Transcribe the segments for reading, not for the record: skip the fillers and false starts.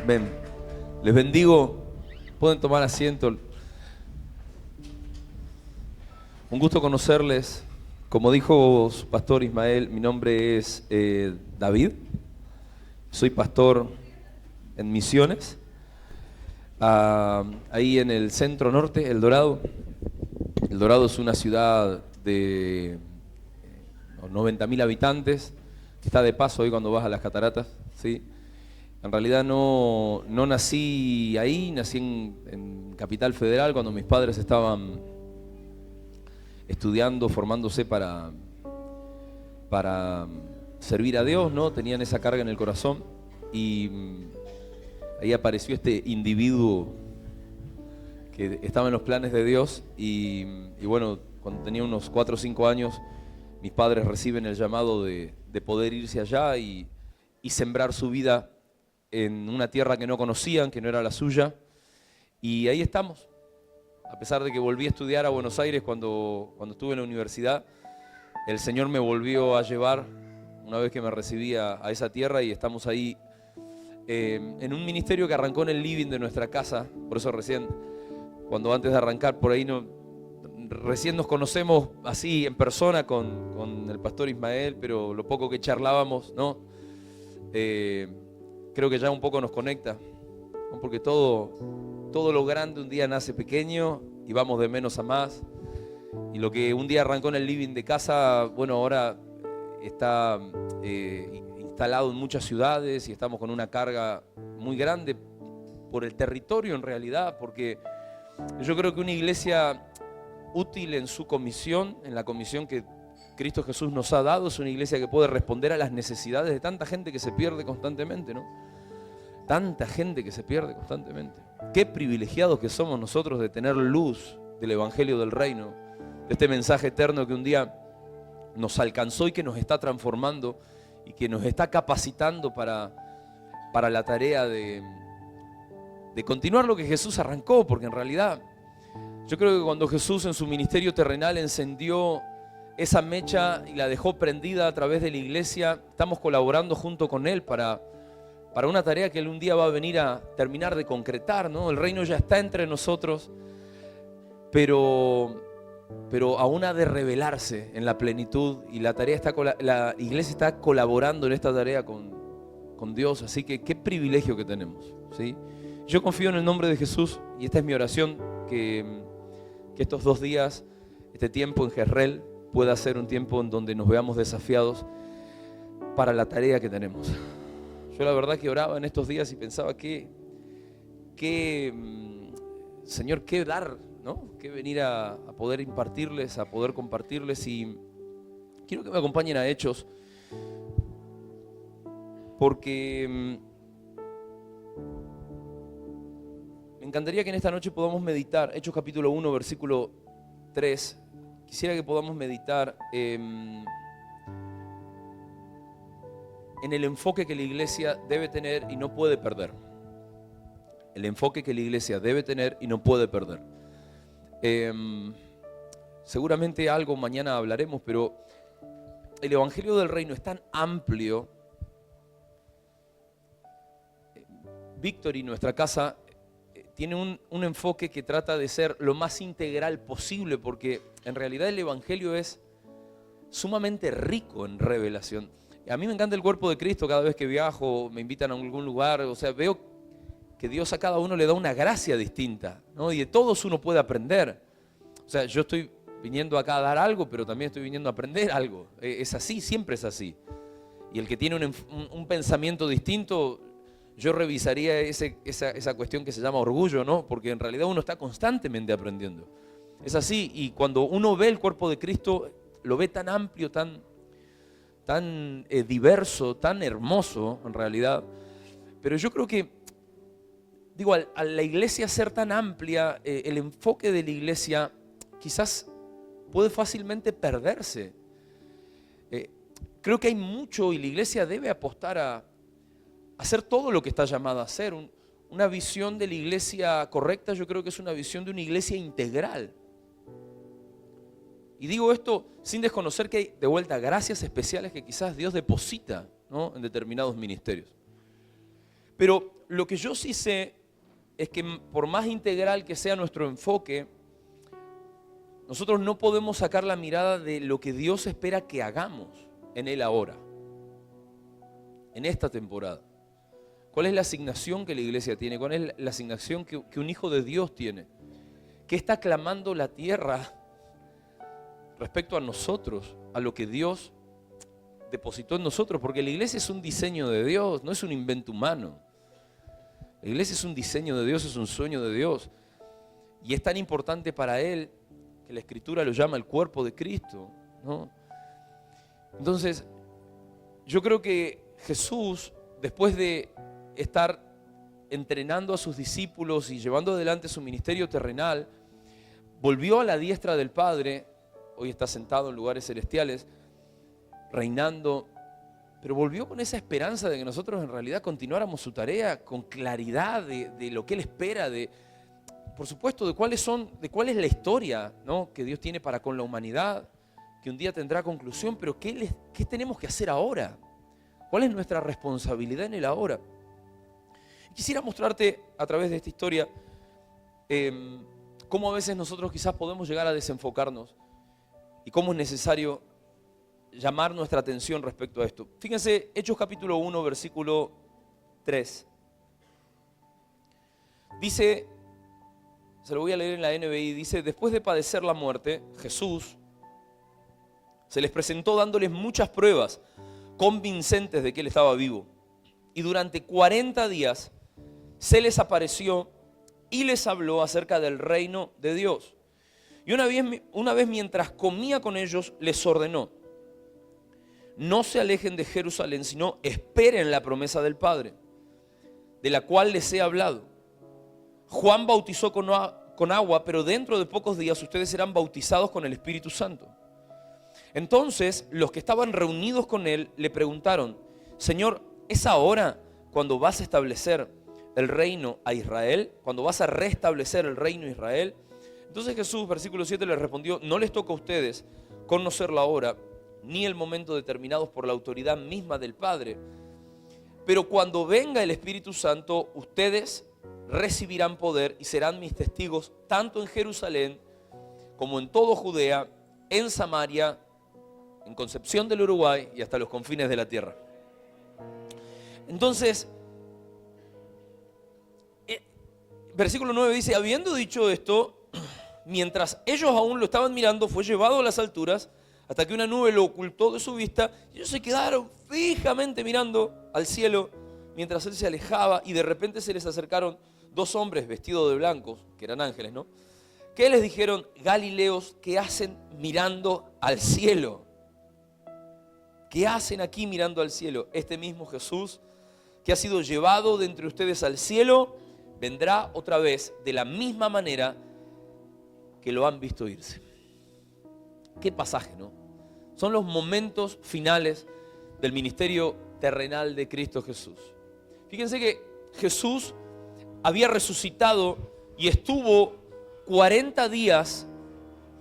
Ven, les bendigo. Pueden tomar asiento. Un gusto conocerles. Como dijo su pastor Ismael, mi nombre es David. Soy pastor en Misiones, ahí en el centro norte, El Dorado. El Dorado es una ciudad de 90.000 habitantes, que está de paso hoy cuando vas a las cataratas, ¿sí? En realidad no nací ahí, nací en Capital Federal cuando mis padres estaban estudiando, formándose para servir a Dios, ¿no? Tenían esa carga en el corazón y ahí apareció este individuo que estaba en los planes de Dios y bueno, cuando tenía unos 4 o 5 años, mis padres reciben el llamado de poder irse allá y sembrar su vida en una tierra que no conocían, que no era la suya, y ahí estamos. A pesar de que volví a estudiar a Buenos Aires cuando estuve en la universidad, el Señor me volvió a llevar una vez que me recibí a esa tierra y estamos ahí en un ministerio que arrancó en el living de nuestra casa. Por eso recién, cuando antes de arrancar por ahí, recién nos conocemos así en persona con el pastor Ismael, pero lo poco que charlábamos, ¿no? Creo que ya un poco nos conecta, ¿no? Porque todo lo grande un día nace pequeño y vamos de menos a más. Y lo que un día arrancó en el living de casa, bueno, ahora está instalado en muchas ciudades y estamos con una carga muy grande por el territorio en realidad, porque yo creo que una iglesia útil en su comisión, en la comisión que Cristo Jesús nos ha dado, es una iglesia que puede responder a las necesidades de tanta gente que se pierde constantemente, ¿no? Tanta gente que se pierde constantemente. Qué privilegiados que somos nosotros de tener luz del Evangelio del Reino, de este mensaje eterno que un día nos alcanzó y que nos está transformando y que nos está capacitando para la tarea de continuar lo que Jesús arrancó, porque en realidad yo creo que cuando Jesús en su ministerio terrenal encendió esa mecha y la dejó prendida a través de la iglesia, estamos colaborando junto con Él para una tarea que Él un día va a venir a terminar de concretar, ¿no? El reino ya está entre nosotros, pero aún ha de revelarse en la plenitud y la iglesia está colaborando en esta tarea con Dios, así que qué privilegio que tenemos, ¿sí? Yo confío en el nombre de Jesús y esta es mi oración, que estos 2 días, este tiempo en Jezreel, pueda ser un tiempo en donde nos veamos desafiados para la tarea que tenemos. Yo la verdad que oraba en estos días y pensaba Señor, qué dar, ¿no? Qué venir a poder impartirles, a poder compartirles, y quiero que me acompañen a Hechos, porque me encantaría que en esta noche podamos meditar, Hechos capítulo 1, versículo 3, quisiera que podamos meditar en el enfoque que la iglesia debe tener y no puede perder. El enfoque que la iglesia debe tener y no puede perder. Seguramente algo mañana hablaremos, pero el Evangelio del Reino es tan amplio. Victory, nuestra casa, tiene un enfoque que trata de ser lo más integral posible, porque en realidad el Evangelio es sumamente rico en revelación. A mí me encanta el cuerpo de Cristo. Cada vez que viajo, me invitan a algún lugar, o sea, veo que Dios a cada uno le da una gracia distinta, ¿no? Y de todos uno puede aprender. O sea, yo estoy viniendo acá a dar algo, pero también estoy viniendo a aprender algo. Es así, siempre es así. Y el que tiene un pensamiento distinto, yo revisaría esa cuestión que se llama orgullo, ¿no? Porque en realidad uno está constantemente aprendiendo. Es así, y cuando uno ve el cuerpo de Cristo, lo ve tan amplio, tan diverso, tan hermoso en realidad. Pero yo creo que, a la iglesia ser tan amplia, el enfoque de la iglesia quizás puede fácilmente perderse. Creo que hay mucho y la iglesia debe apostar a hacer todo lo que está llamada a hacer. Una visión de la iglesia correcta, yo creo que es una visión de una iglesia integral. Y digo esto sin desconocer que hay de vuelta gracias especiales que quizás Dios deposita, ¿no?, en determinados ministerios. Pero lo que yo sí sé es que por más integral que sea nuestro enfoque, nosotros no podemos sacar la mirada de lo que Dios espera que hagamos en Él ahora, en esta temporada. ¿Cuál es la asignación que la iglesia tiene? ¿Cuál es la asignación que un hijo de Dios tiene? ¿Qué está clamando la tierra respecto a nosotros, a lo que Dios depositó en nosotros? Porque la iglesia es un diseño de Dios, no es un invento humano. La iglesia es un diseño de Dios, es un sueño de Dios. Y es tan importante para Él que la Escritura lo llama el cuerpo de Cristo, ¿no? Entonces, yo creo que Jesús, después de estar entrenando a sus discípulos y llevando adelante su ministerio terrenal, volvió a la diestra del Padre. Hoy está sentado en lugares celestiales, reinando, pero volvió con esa esperanza de que nosotros en realidad continuáramos su tarea con claridad de lo que Él espera, por supuesto, de cuál es la historia, ¿no?, que Dios tiene para con la humanidad, que un día tendrá conclusión, pero ¿qué tenemos que hacer ahora? ¿Cuál es nuestra responsabilidad en el ahora? Quisiera mostrarte a través de esta historia cómo a veces nosotros quizás podemos llegar a desenfocarnos y cómo es necesario llamar nuestra atención respecto a esto. Fíjense, Hechos capítulo 1, versículo 3. Dice, se lo voy a leer en la NBI, dice: después de padecer la muerte, Jesús se les presentó dándoles muchas pruebas convincentes de que Él estaba vivo. Y durante 40 días se les apareció y les habló acerca del reino de Dios. Y una vez mientras comía con ellos, les ordenó: no se alejen de Jerusalén, sino esperen la promesa del Padre, de la cual les he hablado. Juan bautizó con agua, pero dentro de pocos días ustedes serán bautizados con el Espíritu Santo. Entonces los que estaban reunidos con él le preguntaron: Señor, ¿es ahora cuando vas a establecer el reino a Israel? ¿Cuando vas a restablecer el reino a Israel? Entonces Jesús, versículo 7, les respondió: no les toca a ustedes conocer la hora ni el momento determinados por la autoridad misma del Padre. Pero cuando venga el Espíritu Santo, ustedes recibirán poder y serán mis testigos tanto en Jerusalén como en todo Judea, en Samaria, en Concepción del Uruguay y hasta los confines de la tierra. Entonces, versículo 9 dice: habiendo dicho esto, mientras ellos aún lo estaban mirando, fue llevado a las alturas hasta que una nube lo ocultó de su vista. Y ellos se quedaron fijamente mirando al cielo mientras Él se alejaba, y de repente se les acercaron dos hombres vestidos de blancos, que eran ángeles, ¿no?, que les dijeron: Galileos, ¿qué hacen mirando al cielo? ¿Qué hacen aquí mirando al cielo? Este mismo Jesús, que ha sido llevado de entre ustedes al cielo, vendrá otra vez de la misma manera que lo han visto irse. Qué pasaje, ¿no? Son los momentos finales del ministerio terrenal de Cristo Jesús. Fíjense que Jesús había resucitado y estuvo 40 días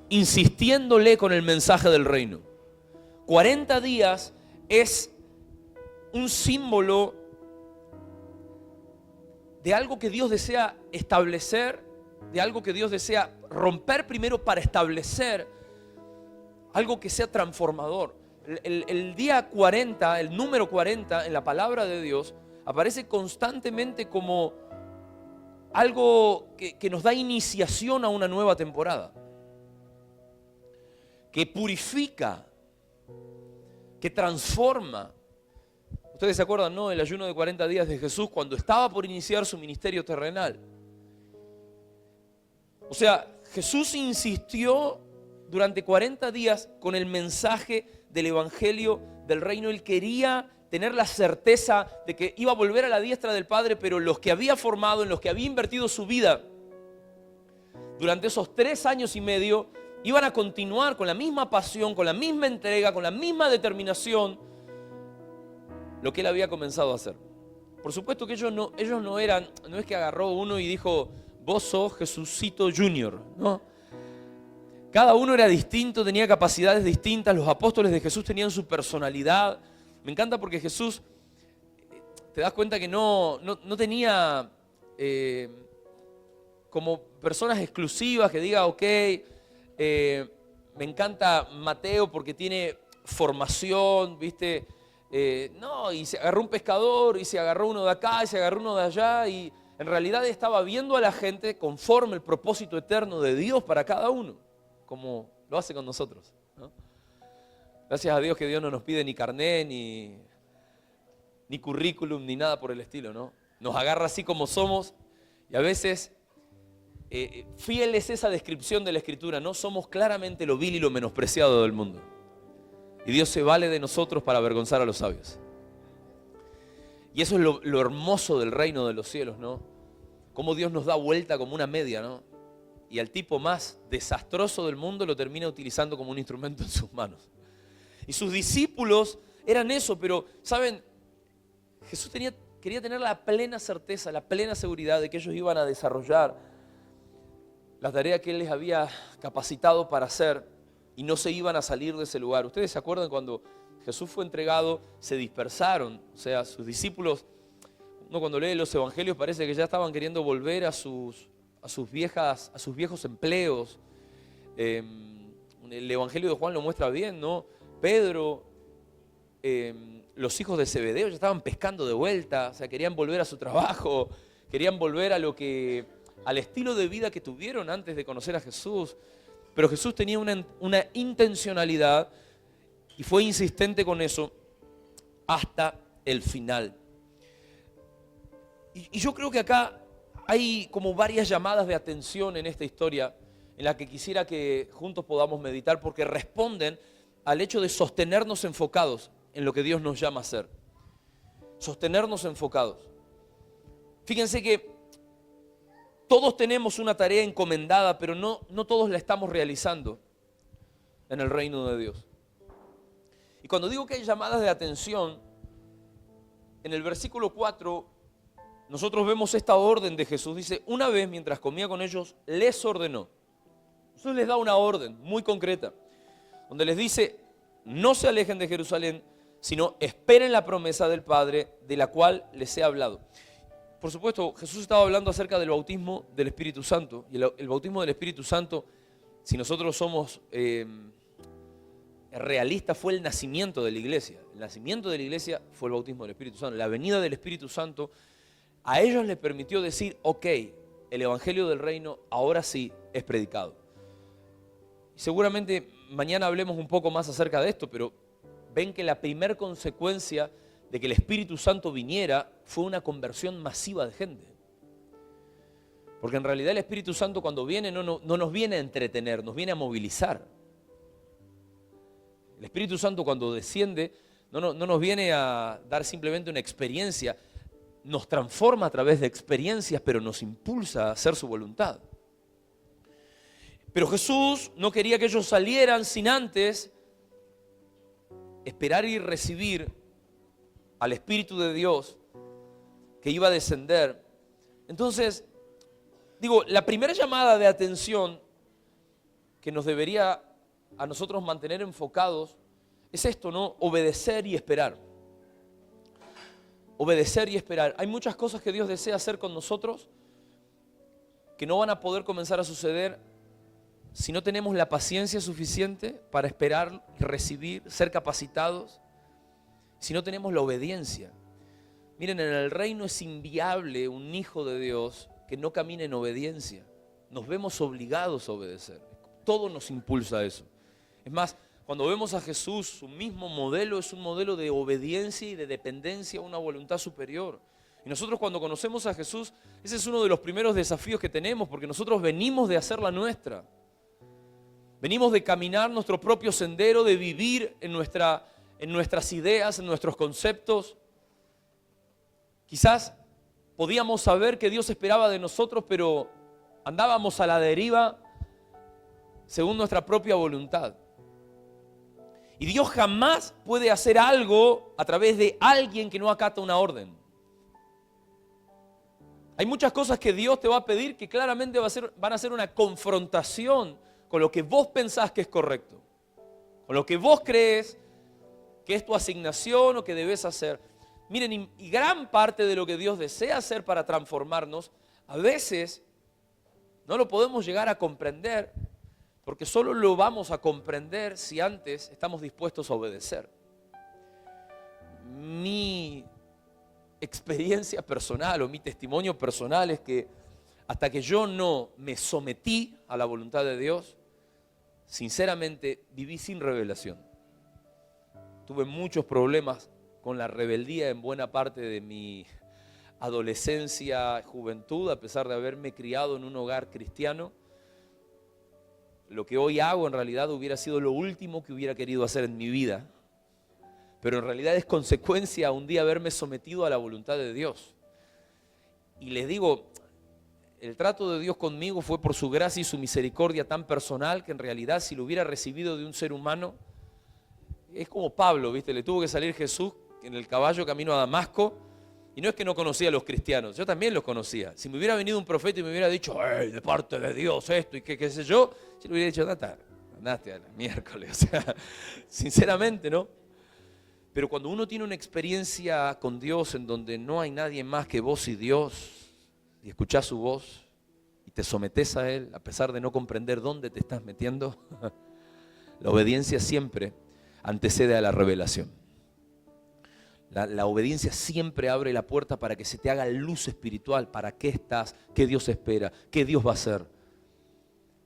insistiéndole con el mensaje del reino. 40 días es un símbolo de algo que Dios desea establecer, de algo que Dios desea romper primero para establecer algo que sea transformador. El día 40, el número 40 en la palabra de Dios aparece constantemente como algo que nos da iniciación a una nueva temporada, que purifica, que transforma. Ustedes se acuerdan, ¿no?, el ayuno de 40 días de Jesús cuando estaba por iniciar su ministerio terrenal. O sea, Jesús insistió durante 40 días con el mensaje del evangelio del reino. Él quería tener la certeza de que iba a volver a la diestra del Padre, pero los que había formado, en los que había invertido su vida durante esos 3 años y medio, iban a continuar con la misma pasión, con la misma entrega, con la misma determinación, lo que Él había comenzado a hacer. Por supuesto que ellos no es que agarró uno y dijo: vos sos Jesucito Junior, ¿no? Cada uno era distinto, tenía capacidades distintas. Los apóstoles de Jesús tenían su personalidad. Me encanta porque Jesús te das cuenta que no tenía como personas exclusivas que diga, ok, me encanta Mateo porque tiene formación, ¿viste? No, y se agarró un pescador, y se agarró uno de acá, y se agarró uno de allá, y en realidad estaba viendo a la gente conforme el propósito eterno de Dios para cada uno, como lo hace con nosotros, ¿no? Gracias a Dios que Dios no nos pide ni carné, ni currículum, ni nada por el estilo, ¿no? Nos agarra así como somos, y a veces, fiel es esa descripción de la Escritura, ¿no? Somos claramente lo vil y lo menospreciado del mundo. Y Dios se vale de nosotros para avergonzar a los sabios. Y eso es lo hermoso del reino de los cielos, ¿no? Cómo Dios nos da vuelta como una media, ¿no? Y al tipo más desastroso del mundo lo termina utilizando como un instrumento en sus manos. Y sus discípulos eran eso, pero, ¿saben? Jesús quería tener la plena certeza, la plena seguridad de que ellos iban a desarrollar la tarea que Él les había capacitado para hacer y no se iban a salir de ese lugar. ¿Ustedes se acuerdan cuando Jesús fue entregado, se dispersaron? O sea, sus discípulos, uno cuando lee los evangelios parece que ya estaban queriendo volver a sus viejos empleos. El evangelio de Juan lo muestra bien, ¿no? Pedro, los hijos de Zebedeo ya estaban pescando de vuelta, o sea, querían volver a su trabajo, querían volver al estilo de vida que tuvieron antes de conocer a Jesús. Pero Jesús tenía una intencionalidad y fue insistente con eso hasta el final. Y yo creo que acá hay como varias llamadas de atención en esta historia en la que quisiera que juntos podamos meditar, porque responden al hecho de sostenernos enfocados en lo que Dios nos llama a hacer. Sostenernos enfocados. Fíjense que todos tenemos una tarea encomendada, pero no todos la estamos realizando en el reino de Dios. Y cuando digo que hay llamadas de atención, en el versículo 4, nosotros vemos esta orden de Jesús. Dice, una vez mientras comía con ellos, les ordenó. Jesús les da una orden muy concreta, donde les dice, no se alejen de Jerusalén, sino esperen la promesa del Padre, de la cual les he hablado. Por supuesto, Jesús estaba hablando acerca del bautismo del Espíritu Santo. Y el bautismo del Espíritu Santo, si nosotros somos realistas, fue el nacimiento de la iglesia. El nacimiento de la iglesia fue el bautismo del Espíritu Santo. La venida del Espíritu Santo a ellos les permitió decir, ok, el evangelio del reino ahora sí es predicado. Y seguramente mañana hablemos un poco más acerca de esto, pero ven que la primer consecuencia de que el Espíritu Santo viniera fue una conversión masiva de gente. Porque en realidad el Espíritu Santo cuando viene no nos viene a entretener, nos viene a movilizar. El Espíritu Santo cuando desciende no nos viene a dar simplemente una experiencia, nos transforma a través de experiencias, pero nos impulsa a hacer su voluntad. Pero Jesús no quería que ellos salieran sin antes esperar y recibir al Espíritu de Dios que iba a descender. Entonces, la primera llamada de atención que nos debería a nosotros mantener enfocados es esto, ¿no? Obedecer y esperar. Obedecer y esperar. Hay muchas cosas que Dios desea hacer con nosotros que no van a poder comenzar a suceder si no tenemos la paciencia suficiente para esperar, recibir, ser capacitados, si no tenemos la obediencia. Miren, en el reino es inviable un hijo de Dios que no camine en obediencia. Nos vemos obligados a obedecer. Todo nos impulsa a eso. Es más, cuando vemos a Jesús, su mismo modelo es un modelo de obediencia y de dependencia a una voluntad superior. Y nosotros cuando conocemos a Jesús, ese es uno de los primeros desafíos que tenemos, porque nosotros venimos de hacer la nuestra. Venimos de caminar nuestro propio sendero, de vivir en nuestras ideas, en nuestros conceptos. Quizás podíamos saber que Dios esperaba de nosotros, pero andábamos a la deriva según nuestra propia voluntad. Y Dios jamás puede hacer algo a través de alguien que no acata una orden. Hay muchas cosas que Dios te va a pedir que claramente van a ser una confrontación con lo que vos pensás que es correcto, con lo que vos crees que es tu asignación o que debes hacer. Miren, y gran parte de lo que Dios desea hacer para transformarnos, a veces no lo podemos llegar a comprender, porque solo lo vamos a comprender si antes estamos dispuestos a obedecer. Mi experiencia personal o mi testimonio personal es que hasta que yo no me sometí a la voluntad de Dios, sinceramente viví sin revelación. Tuve muchos problemas con la rebeldía en buena parte de mi adolescencia, juventud, a pesar de haberme criado en un hogar cristiano. Lo que hoy hago en realidad hubiera sido lo último que hubiera querido hacer en mi vida, pero en realidad es consecuencia un día haberme sometido a la voluntad de Dios. Y les digo, el trato de Dios conmigo fue por su gracia y su misericordia tan personal que en realidad si lo hubiera recibido de un ser humano, es como Pablo, ¿viste? Le tuvo que salir Jesús en el caballo camino a Damasco, y no es que no conocía a los cristianos, yo también los conocía. Si me hubiera venido un profeta y me hubiera dicho, hey, de parte de Dios esto y qué sé yo le hubiera dicho, andaste a la miércoles, o sea, sinceramente, ¿no? Pero cuando uno tiene una experiencia con Dios en donde no hay nadie más que vos y Dios, y escuchás su voz y te sometés a Él, a pesar de no comprender dónde te estás metiendo, la obediencia siempre antecede a la revelación. La obediencia siempre abre la puerta para que se te haga luz espiritual, para qué estás, qué Dios espera, qué Dios va a hacer.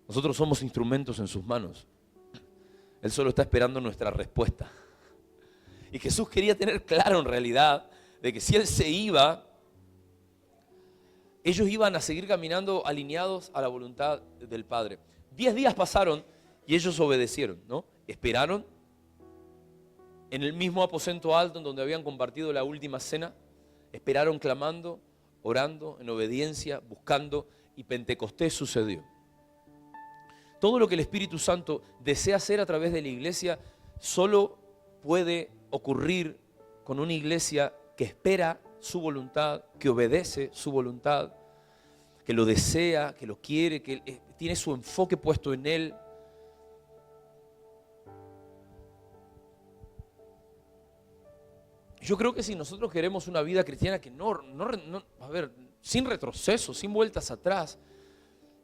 Nosotros somos instrumentos en sus manos. Él solo está esperando nuestra respuesta. Y Jesús quería tener claro en realidad de que si Él se iba, ellos iban a seguir caminando alineados a la voluntad del Padre. 10 días pasaron y ellos obedecieron, ¿no? Esperaron en el mismo aposento alto en donde habían compartido la última cena. Esperaron clamando, orando, en obediencia, buscando, y Pentecostés sucedió. Todo lo que el Espíritu Santo desea hacer a través de la iglesia solo puede ocurrir con una iglesia que espera su voluntad, que obedece su voluntad, que lo desea, que lo quiere, que tiene su enfoque puesto en Él. Yo creo que si nosotros queremos una vida cristiana que sin retroceso, sin vueltas atrás,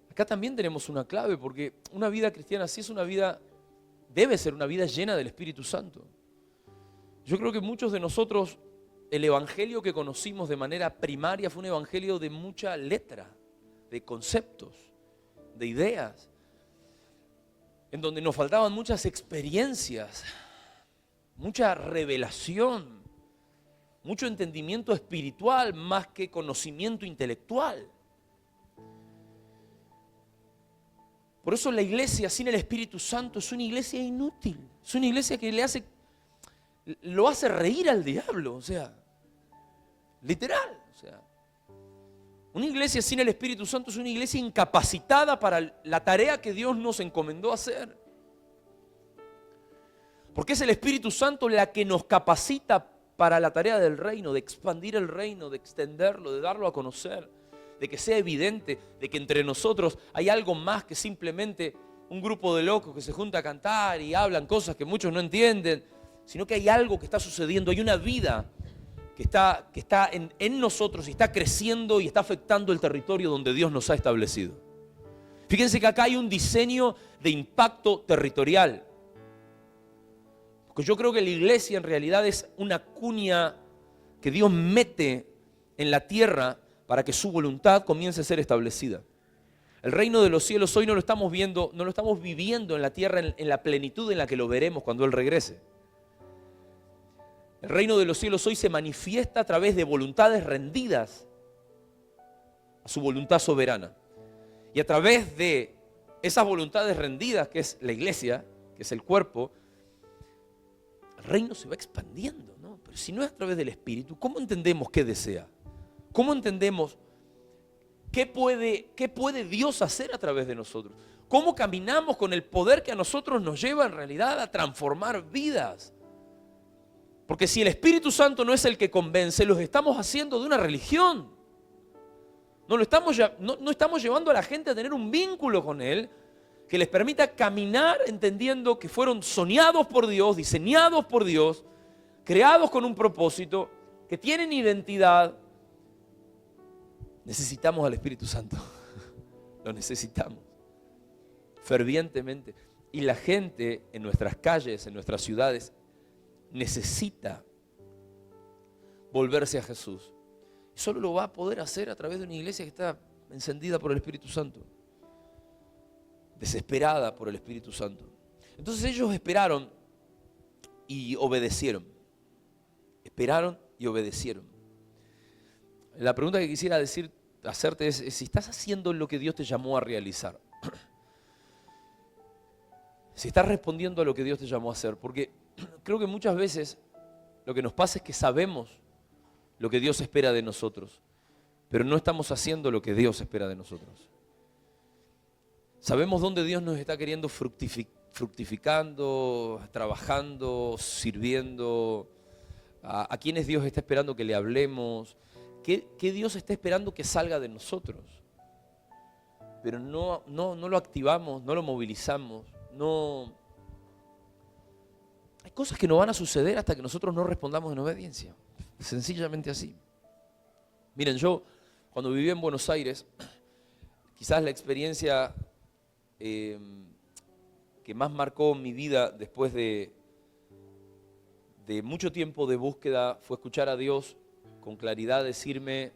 acá también tenemos una clave, porque una vida cristiana sí es una vida, debe ser una vida llena del Espíritu Santo. Yo creo que muchos de nosotros, el evangelio que conocimos de manera primaria fue un evangelio de mucha letra, de conceptos, de ideas, en donde nos faltaban muchas experiencias, mucha revelación, mucho entendimiento espiritual más que conocimiento intelectual. Por eso la iglesia sin el Espíritu Santo es una iglesia inútil, es una iglesia que lo hace reír al diablo, o sea, literal, o sea. Una iglesia sin el Espíritu Santo es una iglesia incapacitada para la tarea que Dios nos encomendó hacer. Porque es el Espíritu Santo la que nos capacita para la tarea del reino, de expandir el reino, de extenderlo, de darlo a conocer, de que sea evidente, de que entre nosotros hay algo más que simplemente un grupo de locos que se junta a cantar y hablan cosas que muchos no entienden, sino que hay algo que está sucediendo, hay una vida que está en nosotros y está creciendo y está afectando el territorio donde Dios nos ha establecido. Fíjense que acá hay un diseño de impacto territorial. Porque yo creo que la iglesia en realidad es una cuña que Dios mete en la tierra para que su voluntad comience a ser establecida. El reino de los cielos hoy no lo estamos viendo, no lo estamos viviendo en la tierra en la plenitud en la que lo veremos cuando Él regrese. El reino de los cielos hoy se manifiesta a través de voluntades rendidas a su voluntad soberana. Y a través de esas voluntades rendidas, que es la iglesia, que es el cuerpo, el reino se va expandiendo, ¿no? Pero si no es a través del Espíritu, ¿cómo entendemos qué desea? ¿Cómo entendemos qué puede Dios hacer a través de nosotros? ¿Cómo caminamos con el poder que a nosotros nos lleva en realidad a transformar vidas? Porque si el Espíritu Santo no es el que convence, los estamos haciendo de una religión. No estamos llevando a la gente a tener un vínculo con Él que les permita caminar entendiendo que fueron soñados por Dios, diseñados por Dios, creados con un propósito, que tienen identidad, necesitamos al Espíritu Santo. Lo necesitamos fervientemente. Y la gente en nuestras calles, en nuestras ciudades, necesita volverse a Jesús. Y solo lo va a poder hacer a través de una iglesia que está encendida por el Espíritu Santo, desesperada por el Espíritu Santo. Entonces ellos esperaron y obedecieron. Esperaron y obedecieron. La pregunta que quisiera hacerte es si estás haciendo lo que Dios te llamó a realizar. Si estás respondiendo a lo que Dios te llamó a hacer. Porque creo que muchas veces lo que nos pasa es que sabemos lo que Dios espera de nosotros, pero no estamos haciendo lo que Dios espera de nosotros. Sabemos dónde Dios nos está queriendo fructificando, trabajando, sirviendo, a quienes Dios está esperando que le hablemos, qué Dios está esperando que salga de nosotros. Pero no lo activamos, no lo movilizamos, no. Hay cosas que no van a suceder hasta que nosotros no respondamos en obediencia. Sencillamente así. Miren, yo cuando viví en Buenos Aires, quizás la experiencia que más marcó mi vida después de mucho tiempo de búsqueda fue escuchar a Dios con claridad decirme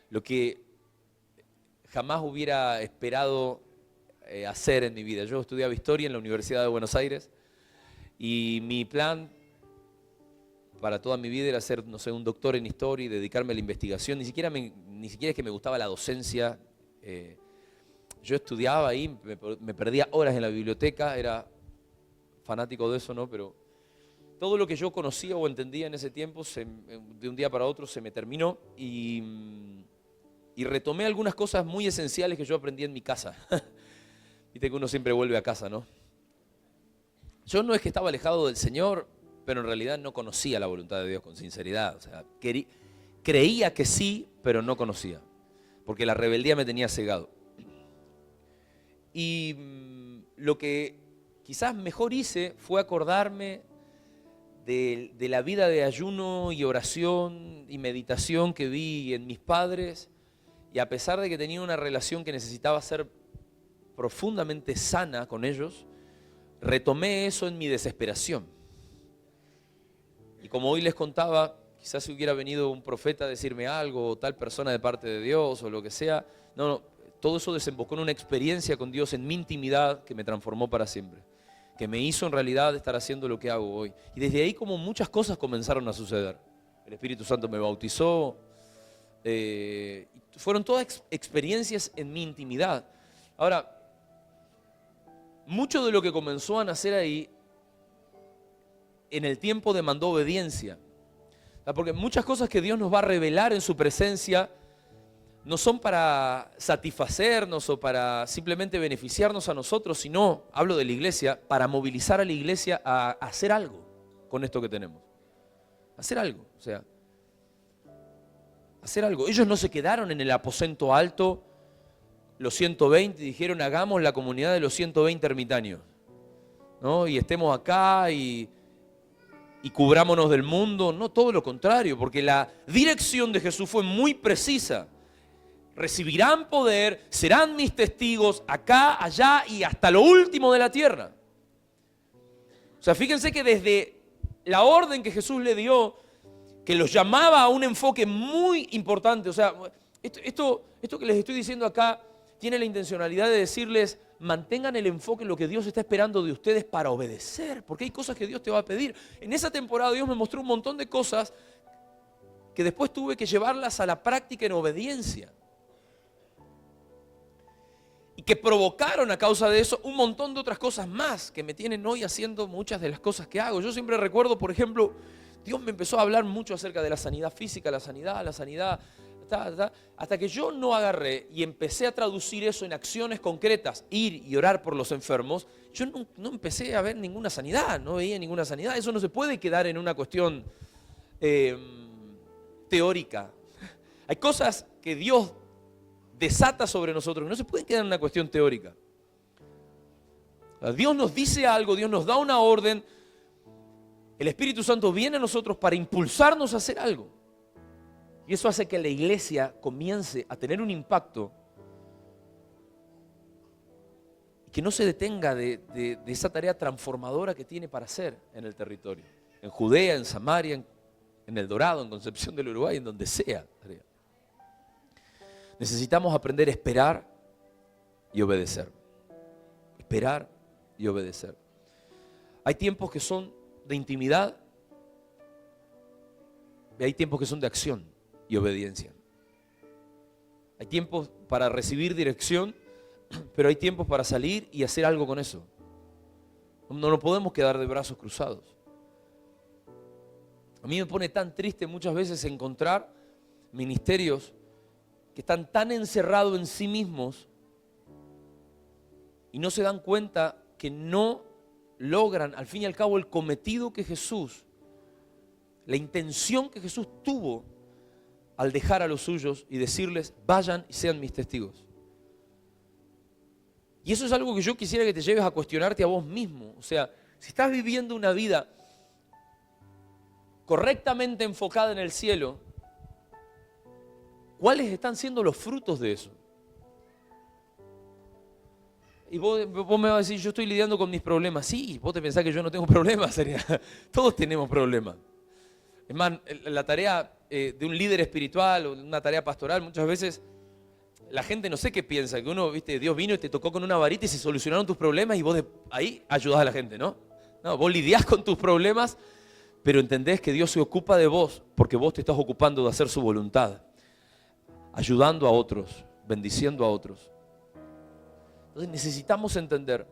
lo que jamás hubiera esperado hacer en mi vida. Yo estudiaba historia en la Universidad de Buenos Aires y mi plan para toda mi vida era ser, no sé, un doctor en historia y dedicarme a la investigación. Ni siquiera es que me gustaba la docencia. Yo estudiaba ahí, me perdía horas en la biblioteca, era fanático de eso, ¿no? Pero todo lo que yo conocía o entendía en ese tiempo, de un día para otro se me terminó y retomé algunas cosas muy esenciales que yo aprendí en mi casa. Viste que uno siempre vuelve a casa, ¿no? Yo no es que estaba alejado del Señor, pero en realidad no conocía la voluntad de Dios con sinceridad. O sea, creía que sí, pero no conocía, porque la rebeldía me tenía cegado. Y lo que quizás mejor hice fue acordarme de la vida de ayuno y oración y meditación que vi en mis padres, y a pesar de que tenía una relación que necesitaba ser profundamente sana con ellos, retomé eso en mi desesperación. Y como hoy les contaba, quizás si hubiera venido un profeta a decirme algo, o tal persona de parte de Dios, o lo que sea, no, todo eso desembocó en una experiencia con Dios en mi intimidad que me transformó para siempre, que me hizo en realidad estar haciendo lo que hago hoy. Y desde ahí como muchas cosas comenzaron a suceder. El Espíritu Santo me bautizó, fueron todas experiencias en mi intimidad. Ahora, mucho de lo que comenzó a nacer ahí, en el tiempo demandó obediencia. Porque muchas cosas que Dios nos va a revelar en su presencia no son para satisfacernos o para simplemente beneficiarnos a nosotros, sino, hablo de la iglesia, para movilizar a la iglesia a hacer algo con esto que tenemos. Hacer algo, o sea, hacer algo. Ellos no se quedaron en el aposento alto, los 120, y dijeron, hagamos la comunidad de los 120 ermitaños, ¿no? Y estemos acá y cubrámonos del mundo. No, todo lo contrario, porque la dirección de Jesús fue muy precisa. Recibirán poder, serán mis testigos acá, allá y hasta lo último de la tierra. O sea, fíjense que desde la orden que Jesús le dio, que los llamaba a un enfoque muy importante, o sea, esto que les estoy diciendo acá tiene la intencionalidad de decirles, mantengan el enfoque en lo que Dios está esperando de ustedes para obedecer, porque hay cosas que Dios te va a pedir. En esa temporada Dios me mostró un montón de cosas que después tuve que llevarlas a la práctica en obediencia. Y que provocaron a causa de eso un montón de otras cosas más que me tienen hoy haciendo muchas de las cosas que hago. Yo siempre recuerdo, por ejemplo, Dios me empezó a hablar mucho acerca de la sanidad física, la sanidad, hasta que yo no agarré y empecé a traducir eso en acciones concretas, ir y orar por los enfermos. Yo no empecé a ver ninguna sanidad, no veía ninguna sanidad. Eso no se puede quedar en una cuestión teórica. Hay cosas que Dios desata sobre nosotros, no se pueden quedar en una cuestión teórica. Dios nos dice algo, Dios nos da una orden, el Espíritu Santo viene a nosotros para impulsarnos a hacer algo. Y eso hace que la iglesia comience a tener un impacto y que no se detenga de esa tarea transformadora que tiene para hacer en el territorio. En Judea, en Samaria, en El Dorado, en Concepción del Uruguay, en donde sea. Necesitamos aprender a esperar y obedecer. Esperar y obedecer. Hay tiempos que son de intimidad y hay tiempos que son de acción y obediencia. Hay tiempos para recibir dirección, pero hay tiempos para salir y hacer algo con eso. No nos podemos quedar de brazos cruzados. A mí me pone tan triste muchas veces encontrar ministerios que están tan encerrados en sí mismos y no se dan cuenta que no logran al fin y al cabo el cometido que Jesús, la intención que Jesús tuvo al dejar a los suyos y decirles, vayan y sean mis testigos. Y eso es algo que yo quisiera que te lleves a cuestionarte a vos mismo. O sea, si estás viviendo una vida correctamente enfocada en el cielo, ¿cuáles están siendo los frutos de eso? Y vos me vas a decir, yo estoy lidiando con mis problemas. Sí, vos te pensás que yo no tengo problemas, sería. Todos tenemos problemas. Es más, la tarea de un líder espiritual o una tarea pastoral, muchas veces la gente no sé qué piensa, que uno, viste, Dios vino y te tocó con una varita y se solucionaron tus problemas y vos ahí ayudás a la gente, ¿no? No, vos lidiás con tus problemas, pero entendés que Dios se ocupa de vos porque vos te estás ocupando de hacer su voluntad, ayudando a otros, bendiciendo a otros. Entonces necesitamos entender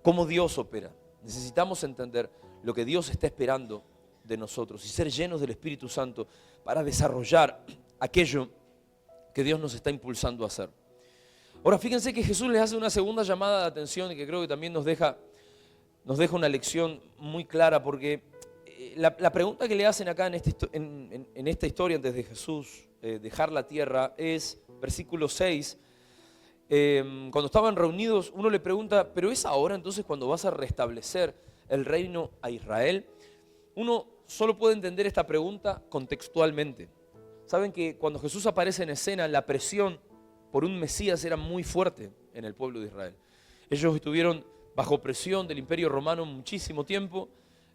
cómo Dios opera, necesitamos entender lo que Dios está esperando de nosotros y ser llenos del Espíritu Santo para desarrollar aquello que Dios nos está impulsando a hacer. Ahora fíjense que Jesús les hace una segunda llamada de atención y que creo que también nos deja una lección muy clara, porque la pregunta que le hacen acá en esta historia antes de Jesús dejar la tierra es, versículo 6, cuando estaban reunidos uno le pregunta, ¿pero es ahora entonces cuando vas a restablecer el reino a Israel? Uno solo puede entender esta pregunta contextualmente. Saben que cuando Jesús aparece en escena, la presión por un Mesías era muy fuerte en el pueblo de Israel. Ellos estuvieron bajo presión del Imperio Romano muchísimo tiempo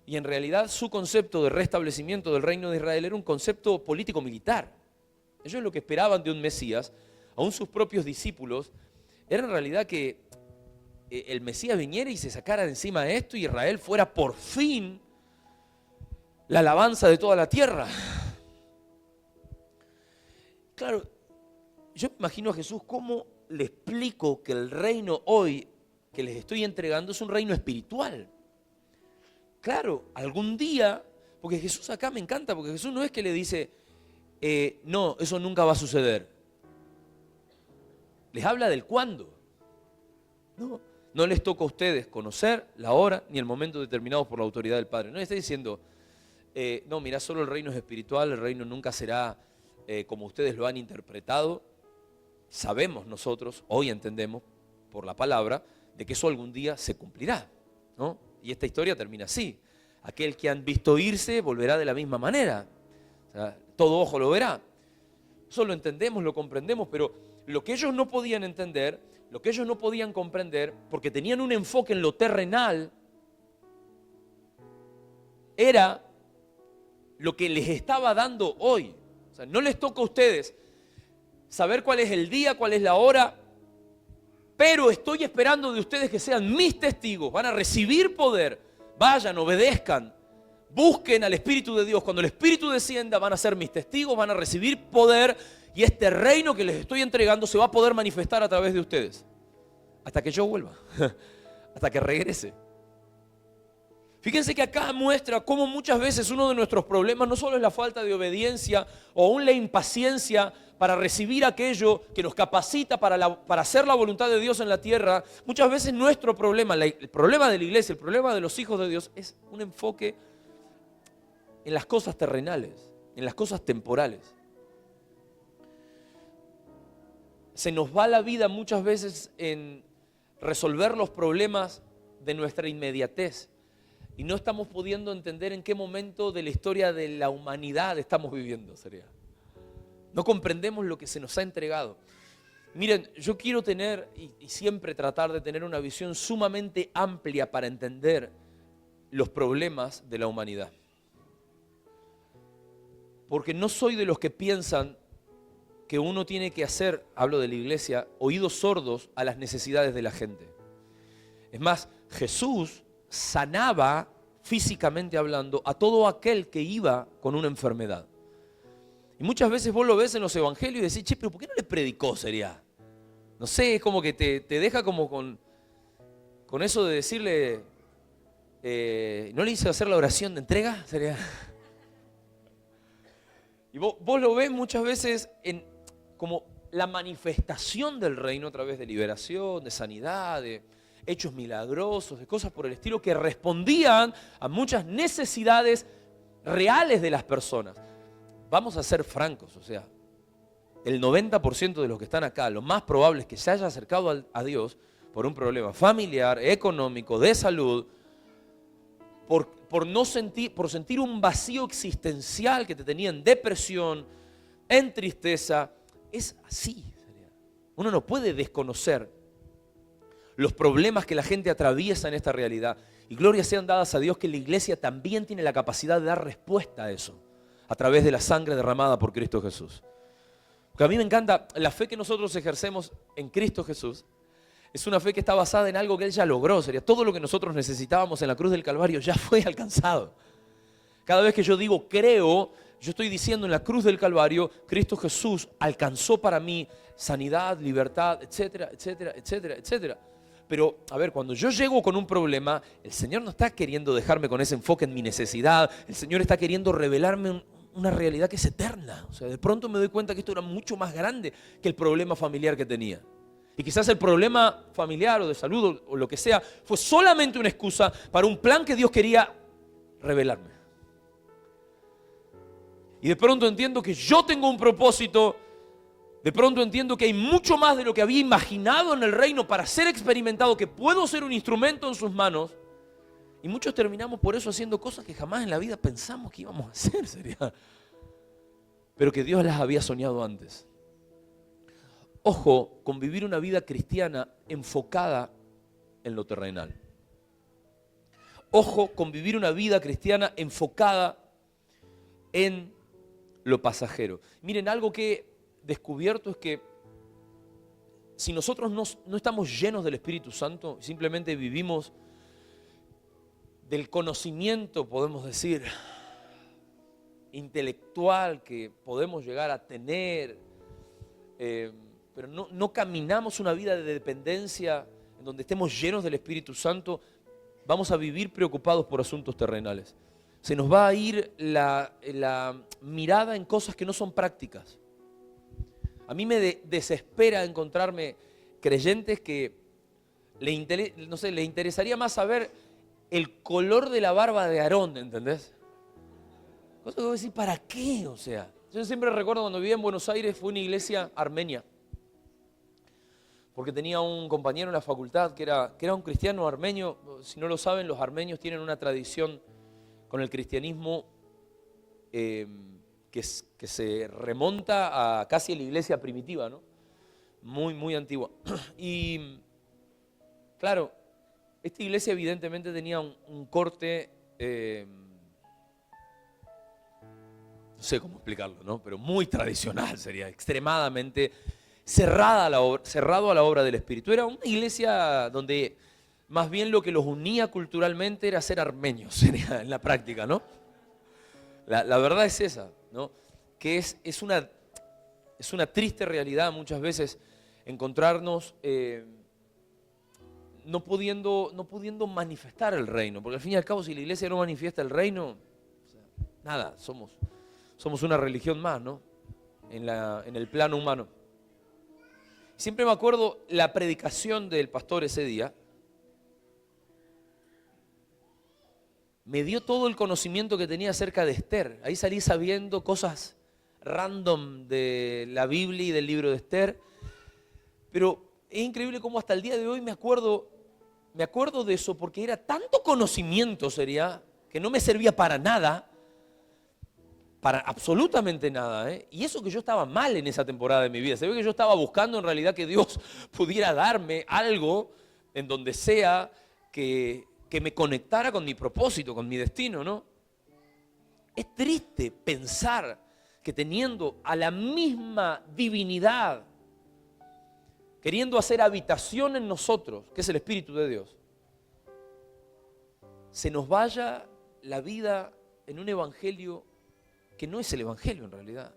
y en realidad su concepto de restablecimiento del reino de Israel era un concepto político-militar. Ellos lo que esperaban de un Mesías, aún sus propios discípulos, era en realidad que el Mesías viniera y se sacara de encima de esto y Israel fuera por fin la alabanza de toda la tierra. Claro, yo me imagino a Jesús, ¿cómo le explico que el reino hoy que les estoy entregando es un reino espiritual? Claro, algún día, porque Jesús acá me encanta, porque Jesús no es que le dice, no, eso nunca va a suceder. Les habla del cuándo. No les toca a ustedes conocer la hora ni el momento determinados por la autoridad del Padre. No les está diciendo, no, mirá, solo el reino es espiritual, el reino nunca será como ustedes lo han interpretado. Sabemos nosotros, hoy entendemos por la palabra, de que eso algún día se cumplirá, ¿no? Y esta historia termina así. Aquel que han visto irse volverá de la misma manera. O sea, todo ojo lo verá. Eso lo entendemos, lo comprendemos, pero lo que ellos no podían entender, lo que ellos no podían comprender, porque tenían un enfoque en lo terrenal, era lo que les estaba dando hoy. O sea, no les toca a ustedes saber cuál es el día, cuál es la hora, pero estoy esperando de ustedes que sean mis testigos. Van a recibir poder. Vayan, obedezcan, busquen al Espíritu de Dios. Cuando el Espíritu descienda, van a ser mis testigos, van a recibir poder y este reino que les estoy entregando se va a poder manifestar a través de ustedes. Hasta que yo vuelva, hasta que regrese. Fíjense que acá muestra cómo muchas veces uno de nuestros problemas no solo es la falta de obediencia o aún la impaciencia para recibir aquello que nos capacita para hacer la voluntad de Dios en la tierra. Muchas veces nuestro problema, el problema de la iglesia, el problema de los hijos de Dios es un enfoque en las cosas terrenales, en las cosas temporales. Se nos va la vida muchas veces en resolver los problemas de nuestra inmediatez. Y no estamos pudiendo entender en qué momento de la historia de la humanidad estamos viviendo, sería. No comprendemos lo que se nos ha entregado. Miren, yo quiero tener y siempre tratar de tener una visión sumamente amplia para entender los problemas de la humanidad. Porque no soy de los que piensan que uno tiene que hacer, hablo de la iglesia, oídos sordos a las necesidades de la gente. Es más, Jesús sanaba, físicamente hablando, a todo aquel que iba con una enfermedad. Y muchas veces vos lo ves en los evangelios y decís, che, pero ¿por qué no le predicó? Sería, no sé, es como que te deja como con eso de decirle, ¿no le hice hacer la oración de entrega? Sería. Y vos lo ves muchas veces como la manifestación del reino a través de liberación, de sanidad, de hechos milagrosos, de cosas por el estilo que respondían a muchas necesidades reales de las personas. Vamos a ser francos, o sea, el 90% de los que están acá, lo más probable es que se haya acercado a Dios por un problema familiar, económico, de salud, por sentir un vacío existencial que te tenía en depresión, en tristeza. Es así. Uno no puede desconocer los problemas que la gente atraviesa en esta realidad. Y glorias sean dadas a Dios que la iglesia también tiene la capacidad de dar respuesta a eso, a través de la sangre derramada por Cristo Jesús. Porque a mí me encanta la fe que nosotros ejercemos en Cristo Jesús. Es una fe que está basada en algo que Él ya logró. Sería todo lo que nosotros necesitábamos en la cruz del Calvario ya fue alcanzado. Cada vez que yo digo creo, yo estoy diciendo en la cruz del Calvario, Cristo Jesús alcanzó para mí sanidad, libertad, etcétera, etcétera, etcétera, etcétera. Pero, a ver, cuando yo llego con un problema, el Señor no está queriendo dejarme con ese enfoque en mi necesidad. El Señor está queriendo revelarme una realidad que es eterna. O sea, de pronto me doy cuenta que esto era mucho más grande que el problema familiar que tenía. Y quizás el problema familiar o de salud o lo que sea fue solamente una excusa para un plan que Dios quería revelarme. Y de pronto entiendo que yo tengo un propósito. De pronto entiendo que hay mucho más de lo que había imaginado en el reino para ser experimentado, que puedo ser un instrumento en sus manos. Y muchos terminamos por eso haciendo cosas que jamás en la vida pensamos que íbamos a hacer, pero que Dios las había soñado antes. Ojo con vivir una vida cristiana enfocada en lo terrenal. Ojo con vivir una vida cristiana enfocada en lo pasajero. Miren, algo que he descubierto es que si nosotros no estamos llenos del Espíritu Santo, simplemente vivimos del conocimiento, podemos decir, intelectual que podemos llegar a tener, pero no caminamos una vida de dependencia en donde estemos llenos del Espíritu Santo, vamos a vivir preocupados por asuntos terrenales. Se nos va a ir la mirada en cosas que no son prácticas. A mí me desespera encontrarme creyentes que le interesaría más saber el color de la barba de Aarón, ¿entendés? Cosa que voy a decir, ¿para qué? O sea, yo siempre recuerdo cuando vivía en Buenos Aires, fue una iglesia armenia. Porque tenía un compañero en la facultad que era un cristiano armenio. Si no lo saben, los armenios tienen una tradición con el cristianismo que se remonta a casi a la iglesia primitiva, ¿no? Muy, muy antigua. Y claro, esta iglesia evidentemente tenía un corte, no sé cómo explicarlo, ¿no? Pero muy tradicional, sería extremadamente cerrado a la obra del Espíritu. Era una iglesia donde más bien lo que los unía culturalmente era ser armenios, sería en la práctica, ¿no? La verdad es esa, ¿no? Que es una triste realidad muchas veces encontrarnos no pudiendo manifestar el reino, porque al fin y al cabo si la iglesia no manifiesta el reino, o sea, nada, somos una religión más, ¿no? En el plano humano. Siempre me acuerdo la predicación del pastor ese día. Me dio todo el conocimiento que tenía acerca de Esther. Ahí salí sabiendo cosas random de la Biblia y del libro de Esther. Pero es increíble cómo hasta el día de hoy me acuerdo de eso, porque era tanto conocimiento, que no me servía para nada. para absolutamente nada, ¿eh? Y eso que yo estaba mal en esa temporada de mi vida. Se ve que yo estaba buscando en realidad que Dios pudiera darme algo en donde sea que me conectara con mi propósito, con mi destino, ¿no? Es triste pensar que teniendo a la misma divinidad, queriendo hacer habitación en nosotros, que es el Espíritu de Dios, se nos vaya la vida en un evangelio que no es el evangelio en realidad.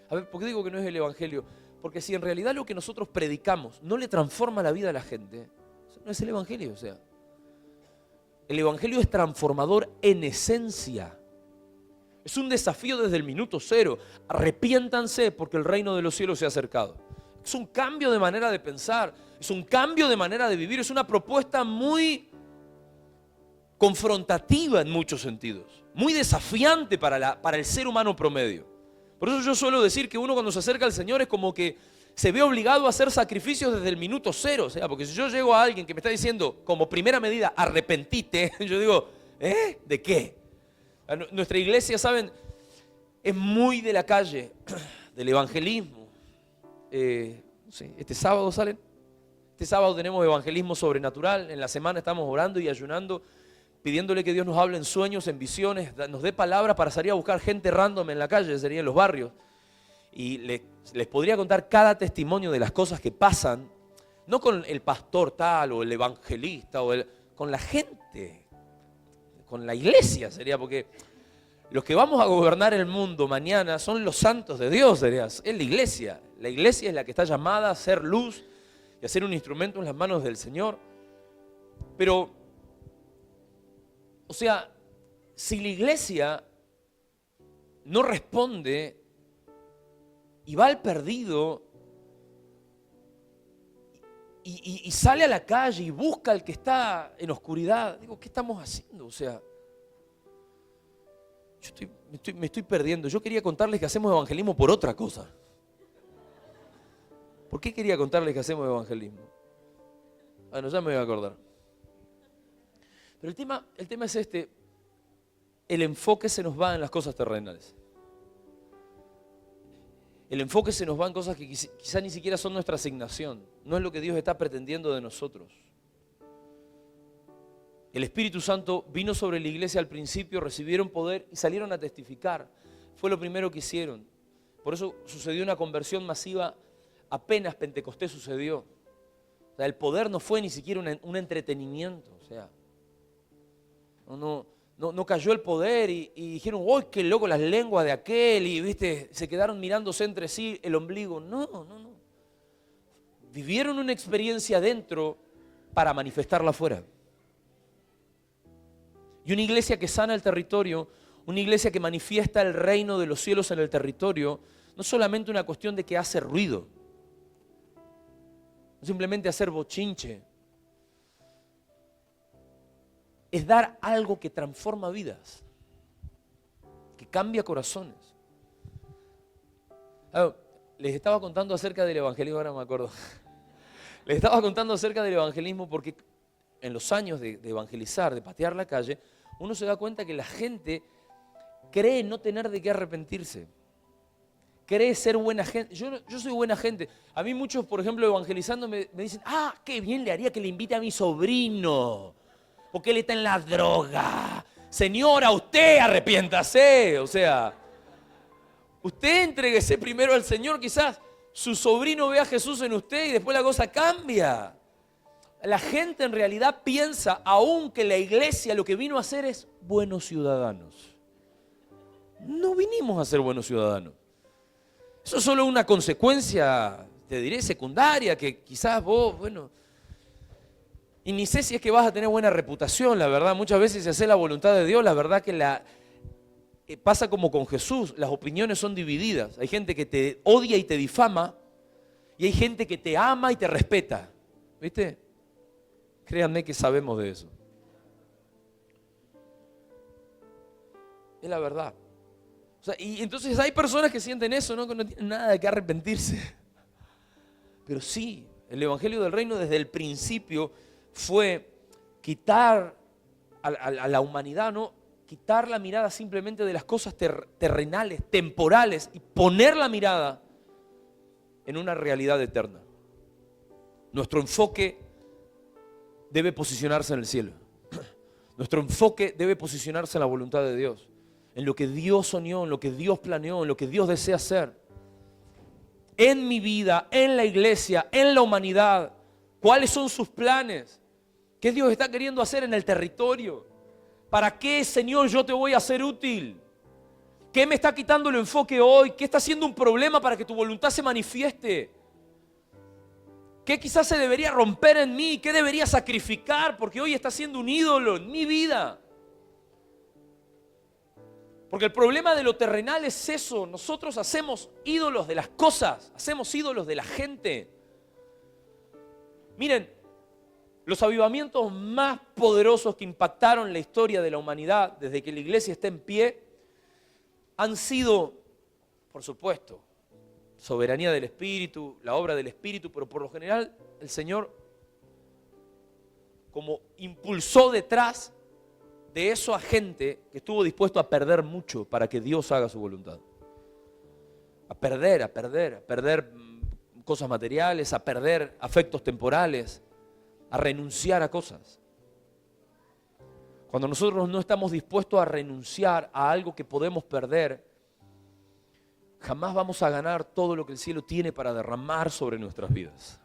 A ver, ¿por qué digo que no es el evangelio? Porque si en realidad lo que nosotros predicamos no le transforma la vida a la gente, eso no es el evangelio. O sea, el evangelio es transformador en esencia. Es un desafío desde el minuto cero. Arrepiéntanse porque el reino de los cielos se ha acercado. Es un cambio de manera de pensar, es un cambio de manera de vivir, es una propuesta muy confrontativa en muchos sentidos, muy desafiante para el ser humano promedio. Por eso yo suelo decir que uno cuando se acerca al Señor es como que se ve obligado a hacer sacrificios desde el minuto cero. O sea, porque si yo llego a alguien que me está diciendo como primera medida, arrepentite, yo digo, ¿de qué? Nuestra iglesia, ¿saben? Es muy de la calle, del evangelismo. Sí, este sábado salen. Este sábado tenemos evangelismo sobrenatural. En la semana estamos orando y ayunando, pidiéndole que Dios nos hable en sueños, en visiones, nos dé palabras para salir a buscar gente random en la calle, sería en los barrios. Y les podría contar cada testimonio de las cosas que pasan, no con el pastor tal o el evangelista, con la gente, con la iglesia sería, porque los que vamos a gobernar el mundo mañana son los santos de Dios, sería, es la iglesia. La iglesia es la que está llamada a ser luz y a ser un instrumento en las manos del Señor. Pero, o sea, si la iglesia no responde y va al perdido y sale a la calle y busca al que está en oscuridad, digo, ¿qué estamos haciendo? O sea, me estoy perdiendo. Yo quería contarles que hacemos evangelismo por otra cosa. ¿Por qué quería contarles que hacemos evangelismo? Bueno, ya me voy a acordar. Pero el tema es este. El enfoque se nos va en las cosas terrenales. El enfoque se nos va en cosas que quizá ni siquiera son nuestra asignación. No es lo que Dios está pretendiendo de nosotros. El Espíritu Santo vino sobre la iglesia al principio, recibieron poder y salieron a testificar. Fue lo primero que hicieron. Por eso sucedió una conversión masiva apenas Pentecostés sucedió. O sea, el poder no fue ni siquiera un entretenimiento. O sea, no cayó el poder y dijeron, ¡uy, qué loco las lenguas de aquel! Y ¿viste? Se quedaron mirándose entre sí el ombligo. No. Vivieron una experiencia dentro para manifestarla afuera. Y una iglesia que sana el territorio, una iglesia que manifiesta el reino de los cielos en el territorio, no es solamente una cuestión de que hace ruido, no simplemente hacer bochinche, es dar algo que transforma vidas, que cambia corazones. Les estaba contando acerca del evangelismo, ahora me acuerdo. Les estaba contando acerca del evangelismo porque en los años de evangelizar, de patear la calle, uno se da cuenta que la gente cree no tener de qué arrepentirse. Cree ser buena gente. Yo soy buena gente. A mí muchos, por ejemplo, evangelizando me dicen, qué bien le haría que le invite a mi sobrino, porque él está en la droga. Señora, usted arrepiéntase. O sea, usted entréguese primero al Señor, quizás su sobrino vea a Jesús en usted y después la cosa cambia. La gente en realidad piensa aún que la iglesia lo que vino a hacer es buenos ciudadanos. No vinimos a ser buenos ciudadanos. Eso es solo una consecuencia, te diré, secundaria, que quizás vos, y ni sé si es que vas a tener buena reputación, la verdad. Muchas veces si haces la voluntad de Dios, la verdad que pasa como con Jesús, las opiniones son divididas. Hay gente que te odia y te difama, y hay gente que te ama y te respeta. ¿Viste? Créanme que sabemos de eso. Es la verdad. O sea, y entonces hay personas que sienten eso, ¿no? Que no tienen nada de qué arrepentirse. Pero sí, el Evangelio del Reino desde el principio fue quitar a la humanidad, ¿no? quitar la mirada simplemente de las cosas terrenales, temporales, y poner la mirada en una realidad eterna. Nuestro enfoque debe posicionarse en el cielo. Nuestro enfoque debe posicionarse en la voluntad de Dios, en lo que Dios soñó, en lo que Dios planeó, en lo que Dios desea hacer. En mi vida, en la iglesia, en la humanidad. ¿Cuáles son sus planes? ¿Qué Dios está queriendo hacer en el territorio? ¿Para qué, Señor, yo te voy a ser útil? ¿Qué me está quitando el enfoque hoy? ¿Qué está siendo un problema para que tu voluntad se manifieste? ¿Qué quizás se debería romper en mí? ¿Qué debería sacrificar? Porque hoy está siendo un ídolo en mi vida. Porque el problema de lo terrenal es eso. Nosotros hacemos ídolos de las cosas, hacemos ídolos de la gente. Miren, los avivamientos más poderosos que impactaron la historia de la humanidad desde que la iglesia está en pie han sido, por supuesto, soberanía del Espíritu, la obra del Espíritu, pero por lo general el Señor como impulsó detrás de eso a gente que estuvo dispuesto a perder mucho para que Dios haga su voluntad. A perder cosas materiales, a perder afectos temporales, a renunciar a cosas. Cuando nosotros no estamos dispuestos a renunciar a algo que podemos perder, jamás vamos a ganar todo lo que el cielo tiene para derramar sobre nuestras vidas.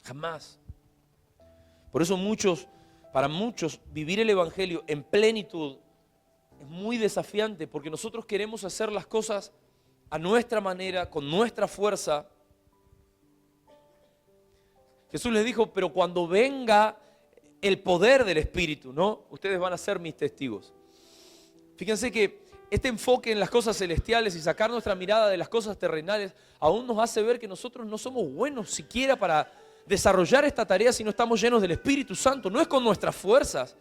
Jamás. Por eso para muchos, vivir el Evangelio en plenitud es muy desafiante, porque nosotros queremos hacer las cosas a nuestra manera, con nuestra fuerza. Jesús les dijo, pero cuando venga el poder del Espíritu, ¿no? Ustedes van a ser mis testigos. Fíjense que este enfoque en las cosas celestiales y sacar nuestra mirada de las cosas terrenales aún nos hace ver que nosotros no somos buenos siquiera para desarrollar esta tarea si no estamos llenos del Espíritu Santo. No es con nuestras fuerzas,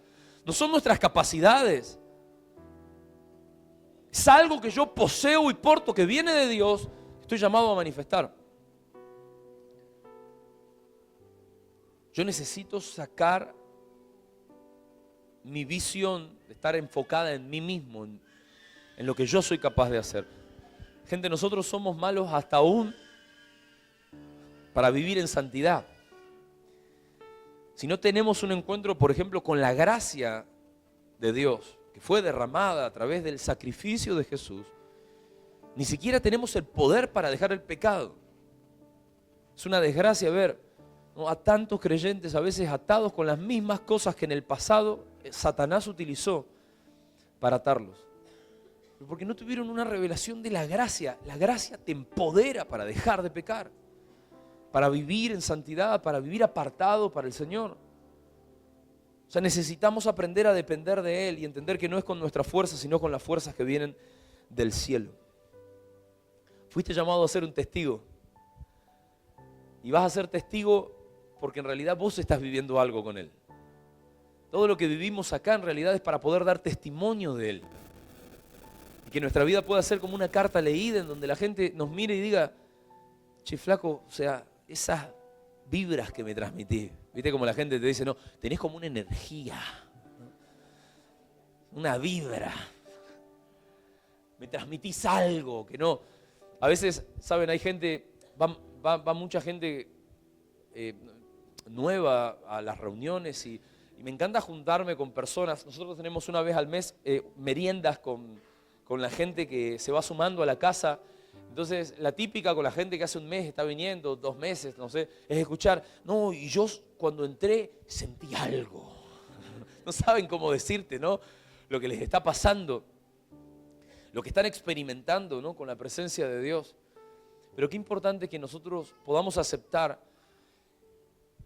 no son nuestras capacidades. Es algo que yo poseo y porto, que viene de Dios, estoy llamado a manifestar. Yo necesito sacar mi visión de estar enfocada en mí mismo, en lo que yo soy capaz de hacer. Gente, nosotros somos malos hasta aún para vivir en santidad. Si no tenemos un encuentro, por ejemplo, con la gracia de Dios, que fue derramada a través del sacrificio de Jesús, ni siquiera tenemos el poder para dejar el pecado. Es una desgracia ver, ¿no?, a tantos creyentes a veces atados con las mismas cosas que en el pasado Satanás utilizó para atarlos. Porque no tuvieron una revelación de la gracia. La gracia te empodera para dejar de pecar, para vivir en santidad, para vivir apartado para el Señor. O sea, necesitamos aprender a depender de Él y entender que no es con nuestra fuerza, sino con las fuerzas que vienen del cielo. Fuiste llamado a ser un testigo. Y vas a ser testigo porque en realidad vos estás viviendo algo con Él. Todo lo que vivimos acá en realidad es para poder dar testimonio de Él. Y que nuestra vida pueda ser como una carta leída en donde la gente nos mire y diga, che, flaco, o sea, esas vibras que me transmití. ¿Viste como la gente te dice, no, tenés como una energía, una vibra, me transmitís algo que no. A veces, saben, hay gente, va mucha gente nueva a las reuniones y me encanta juntarme con personas. Nosotros tenemos una vez al mes meriendas con la gente que se va sumando a la casa. Entonces, la típica con la gente que hace un mes está viniendo, 2 meses, no sé, es escuchar, no, y yo cuando entré sentí algo. No saben cómo decirte, ¿no?, lo que les está pasando, lo que están experimentando, ¿no?, con la presencia de Dios. Pero qué importante que nosotros podamos aceptar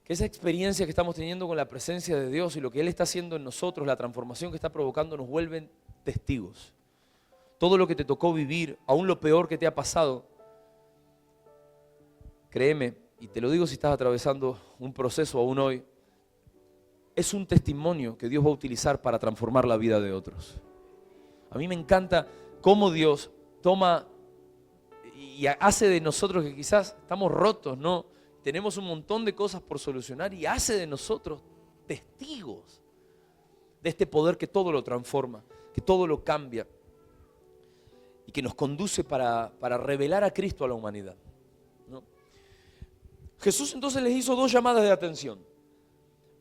que esa experiencia que estamos teniendo con la presencia de Dios y lo que Él está haciendo en nosotros, la transformación que está provocando, nos vuelven testigos. Todo lo que te tocó vivir, aún lo peor que te ha pasado, créeme, y te lo digo si estás atravesando un proceso aún hoy, es un testimonio que Dios va a utilizar para transformar la vida de otros. A mí me encanta cómo Dios toma y hace de nosotros, que quizás estamos rotos, ¿no?, tenemos un montón de cosas por solucionar, y hace de nosotros testigos de este poder que todo lo transforma, que todo lo cambia y que nos conduce para revelar a Cristo a la humanidad, ¿no? Jesús entonces les hizo 2 llamadas de atención.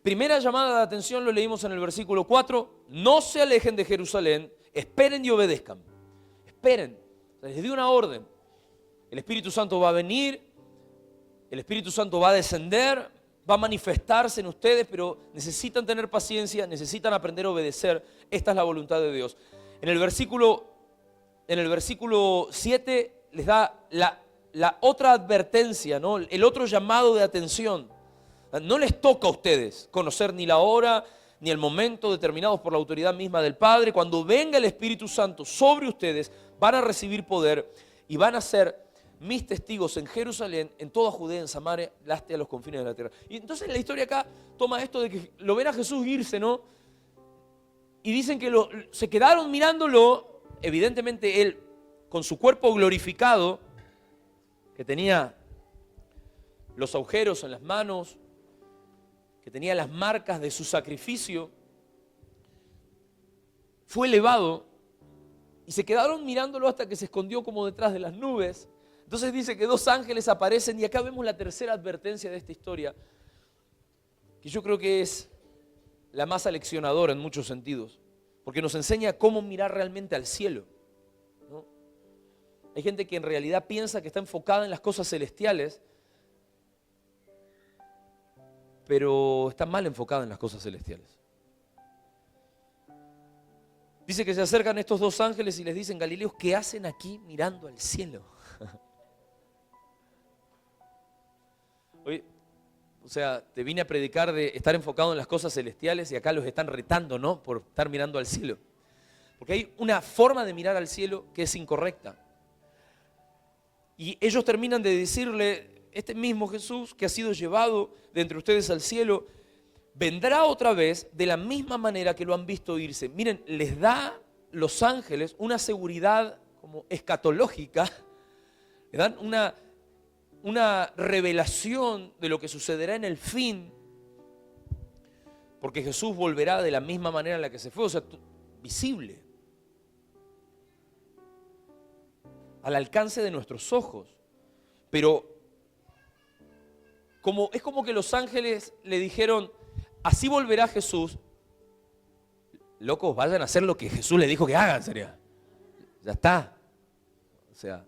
Primera llamada de atención lo leímos en el versículo 4, no se alejen de Jerusalén, esperen y obedezcan. Esperen, les dio una orden. El Espíritu Santo va a venir, el Espíritu Santo va a descender, va a manifestarse en ustedes, pero necesitan tener paciencia, necesitan aprender a obedecer. Esta es la voluntad de Dios. En el versículo 7 les da la otra advertencia, ¿no? El otro llamado de atención. No les toca a ustedes conocer ni la hora ni el momento determinados por la autoridad misma del Padre. Cuando venga el Espíritu Santo sobre ustedes, van a recibir poder y van a ser mis testigos en Jerusalén, en toda Judea, en Samaria, hasta a los confines de la tierra. Y entonces la historia acá toma esto de que lo ven a Jesús irse, ¿no? Y dicen que se quedaron mirándolo, evidentemente él con su cuerpo glorificado, que tenía los agujeros en las manos, que tenía las marcas de su sacrificio, fue elevado y se quedaron mirándolo hasta que se escondió como detrás de las nubes. Entonces dice que 2 ángeles aparecen y acá vemos la tercera advertencia de esta historia, que yo creo que es la más aleccionadora en muchos sentidos, porque nos enseña cómo mirar realmente al cielo, ¿no? Hay gente que en realidad piensa que está enfocada en las cosas celestiales, pero está mal enfocada en las cosas celestiales. Dice que se acercan estos 2 ángeles y les dicen: Galileos, ¿qué hacen aquí mirando al cielo? Oye, o sea, te vine a predicar de estar enfocado en las cosas celestiales y acá los están retando, ¿no? Por estar mirando al cielo. Porque hay una forma de mirar al cielo que es incorrecta. Y ellos terminan de decirle: este mismo Jesús que ha sido llevado de entre ustedes al cielo, vendrá otra vez de la misma manera que lo han visto irse. Miren, les da los ángeles una seguridad como escatológica, le dan una revelación de lo que sucederá en el fin, porque Jesús volverá de la misma manera en la que se fue, o sea, visible, al alcance de nuestros ojos. Pero es como que los ángeles le dijeron: así volverá Jesús. Locos, vayan a hacer lo que Jesús les dijo que hagan, sería. Ya está. O sea,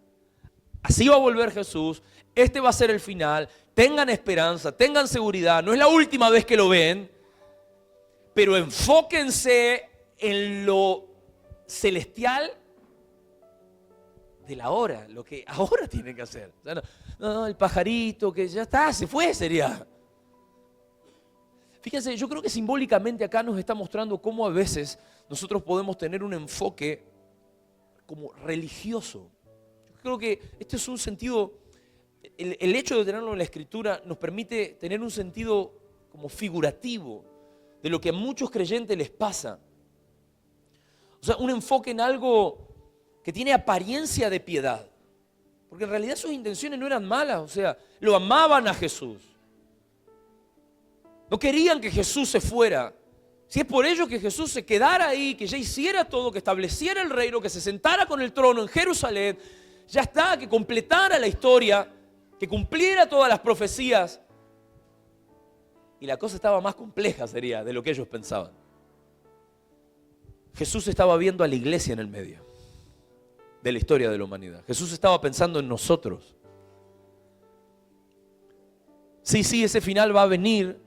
así va a volver Jesús. Este va a ser el final. Tengan esperanza, tengan seguridad. No es la última vez que lo ven, pero enfóquense en lo celestial de la hora, lo que ahora tienen que hacer. O sea, no, el pajarito que ya está, se fue, sería. Fíjense, yo creo que simbólicamente acá nos está mostrando cómo a veces nosotros podemos tener un enfoque como religioso. Yo creo que este es un sentido, el hecho de tenerlo en la Escritura nos permite tener un sentido como figurativo de lo que a muchos creyentes les pasa. O sea, un enfoque en algo que tiene apariencia de piedad, porque en realidad sus intenciones no eran malas, o sea, lo amaban a Jesús. No querían que Jesús se fuera. Si es por ello que Jesús se quedara ahí, que ya hiciera todo, que estableciera el reino, que se sentara con el trono en Jerusalén, ya está, que completara la historia, que cumpliera todas las profecías. Y la cosa estaba más compleja, sería, de lo que ellos pensaban. Jesús estaba viendo a la iglesia en el medio de la historia de la humanidad. Jesús estaba pensando en nosotros. Sí, ese final va a venir.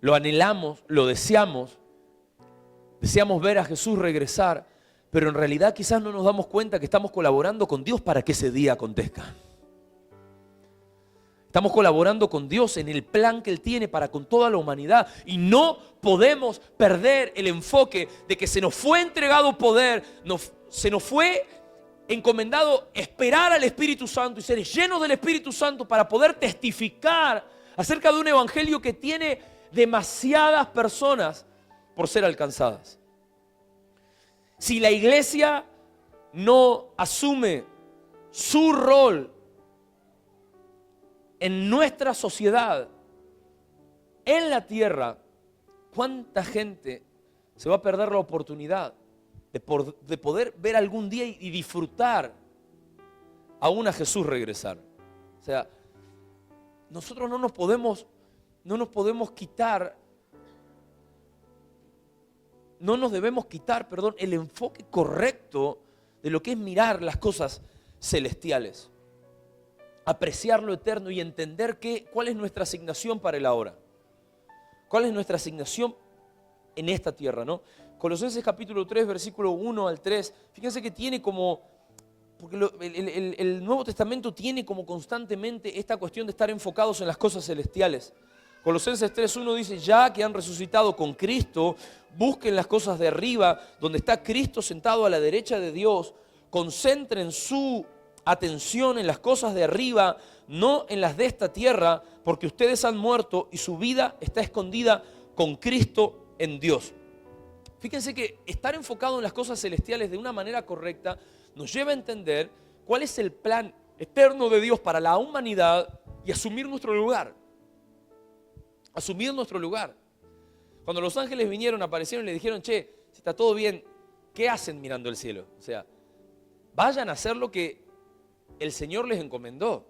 Lo anhelamos, lo deseamos. Deseamos ver a Jesús regresar, pero en realidad quizás no nos damos cuenta que estamos colaborando con Dios para que ese día acontezca. Estamos colaborando con Dios en el plan que Él tiene para con toda la humanidad. Y no podemos perder el enfoque de que se nos fue entregado poder, se nos fue encomendado esperar al Espíritu Santo y ser llenos del Espíritu Santo para poder testificar acerca de un evangelio que tiene demasiadas personas por ser alcanzadas. Si la iglesia no asume su rol en nuestra sociedad, en la tierra, ¿cuánta gente se va a perder la oportunidad de poder ver algún día y disfrutar aún a Jesús regresar. O sea, nosotros no nos podemos quitar, no nos debemos quitar, el enfoque correcto de lo que es mirar las cosas celestiales, apreciar lo eterno y entender cuál es nuestra asignación para el ahora, cuál es nuestra asignación en esta tierra, ¿no? Colosenses capítulo 3, versículo 1 al 3, fíjense que tiene como, porque el Nuevo Testamento tiene como constantemente esta cuestión de estar enfocados en las cosas celestiales. Colosenses 3:1 dice, ya que han resucitado con Cristo, busquen las cosas de arriba, donde está Cristo sentado a la derecha de Dios, concentren su atención en las cosas de arriba, no en las de esta tierra, porque ustedes han muerto y su vida está escondida con Cristo en Dios. Fíjense que estar enfocado en las cosas celestiales de una manera correcta nos lleva a entender cuál es el plan eterno de Dios para la humanidad y asumir nuestro lugar. Asumir nuestro lugar. Cuando los ángeles vinieron, aparecieron y le dijeron, che, si está todo bien, ¿qué hacen mirando el cielo? O sea, vayan a hacer lo que el Señor les encomendó.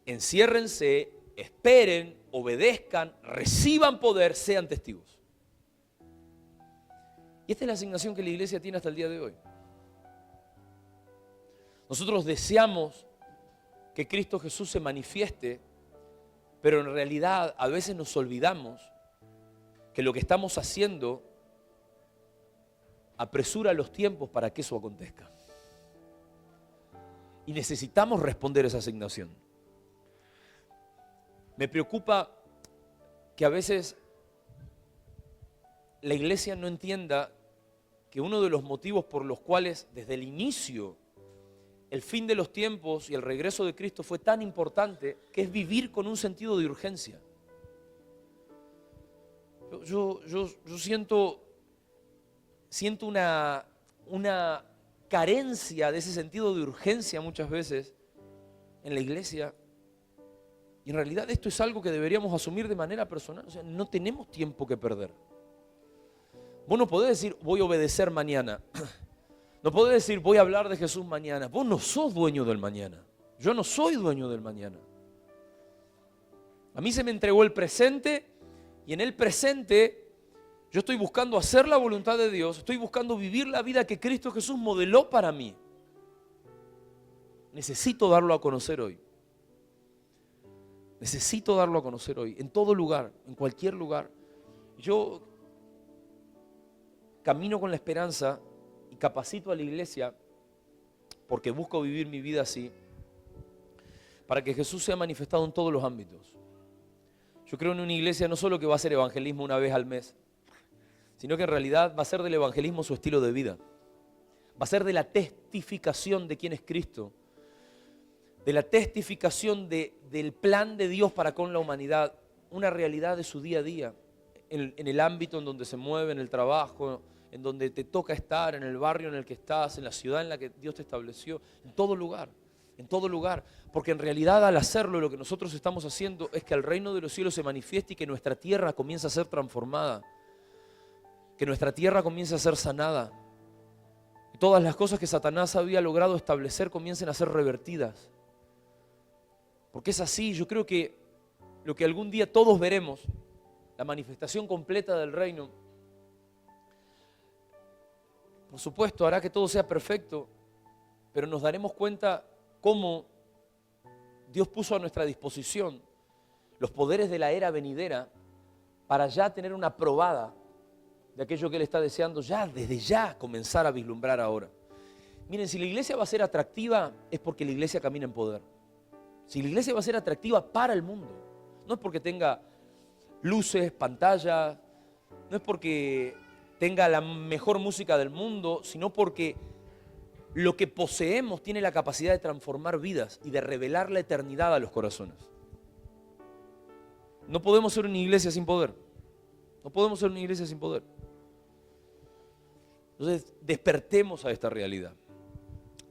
Enciérrense, esperen, obedezcan, reciban poder, sean testigos. Y esta es la asignación que la iglesia tiene hasta el día de hoy. Nosotros deseamos que Cristo Jesús se manifieste, pero en realidad a veces nos olvidamos que lo que estamos haciendo apresura los tiempos para que eso acontezca. Y necesitamos responder esa asignación. Me preocupa que a veces la iglesia no entienda que uno de los motivos por los cuales desde el inicio el fin de los tiempos y el regreso de Cristo fue tan importante, que es vivir con un sentido de urgencia. Yo siento una carencia de ese sentido de urgencia muchas veces en la iglesia. Y en realidad esto es algo que deberíamos asumir de manera personal. O sea, no tenemos tiempo que perder. Vos no podés decir, voy a obedecer mañana. No podés decir, voy a hablar de Jesús mañana. Vos no sos dueño del mañana. Yo no soy dueño del mañana. A mí se me entregó el presente y en el presente yo estoy buscando hacer la voluntad de Dios. Estoy buscando vivir la vida que Cristo Jesús modeló para mí. Necesito darlo a conocer hoy. Necesito darlo a conocer hoy. En todo lugar, en cualquier lugar. Yo camino con la esperanza y capacito a la iglesia porque busco vivir mi vida así para que Jesús sea manifestado en todos los ámbitos. Yo creo en una iglesia no solo que va a hacer evangelismo una vez al mes, sino que en realidad va a ser del evangelismo su estilo de vida. Va a ser de la testificación de quién es Cristo, de la testificación del plan de Dios para con la humanidad, una realidad de su día a día, en el ámbito en donde se mueve, en el trabajo, en donde te toca estar, en el barrio en el que estás, en la ciudad en la que Dios te estableció, en todo lugar, porque en realidad al hacerlo lo que nosotros estamos haciendo es que el reino de los cielos se manifieste y que nuestra tierra comience a ser transformada, que nuestra tierra comience a ser sanada, y todas las cosas que Satanás había logrado establecer comiencen a ser revertidas, porque es así. Yo creo que lo que algún día todos veremos, la manifestación completa del reino, por supuesto hará que todo sea perfecto, pero nos daremos cuenta cómo Dios puso a nuestra disposición los poderes de la era venidera para ya tener una probada de aquello que Él está deseando ya, desde ya, comenzar a vislumbrar ahora. Miren, si la iglesia va a ser atractiva es porque la iglesia camina en poder. Si la iglesia va a ser atractiva para el mundo, no es porque tenga luces, pantallas, no es porque tenga la mejor música del mundo, sino porque lo que poseemos tiene la capacidad de transformar vidas y de revelar la eternidad a los corazones. No podemos ser una iglesia sin poder. No podemos ser una iglesia sin poder. Entonces, despertemos a esta realidad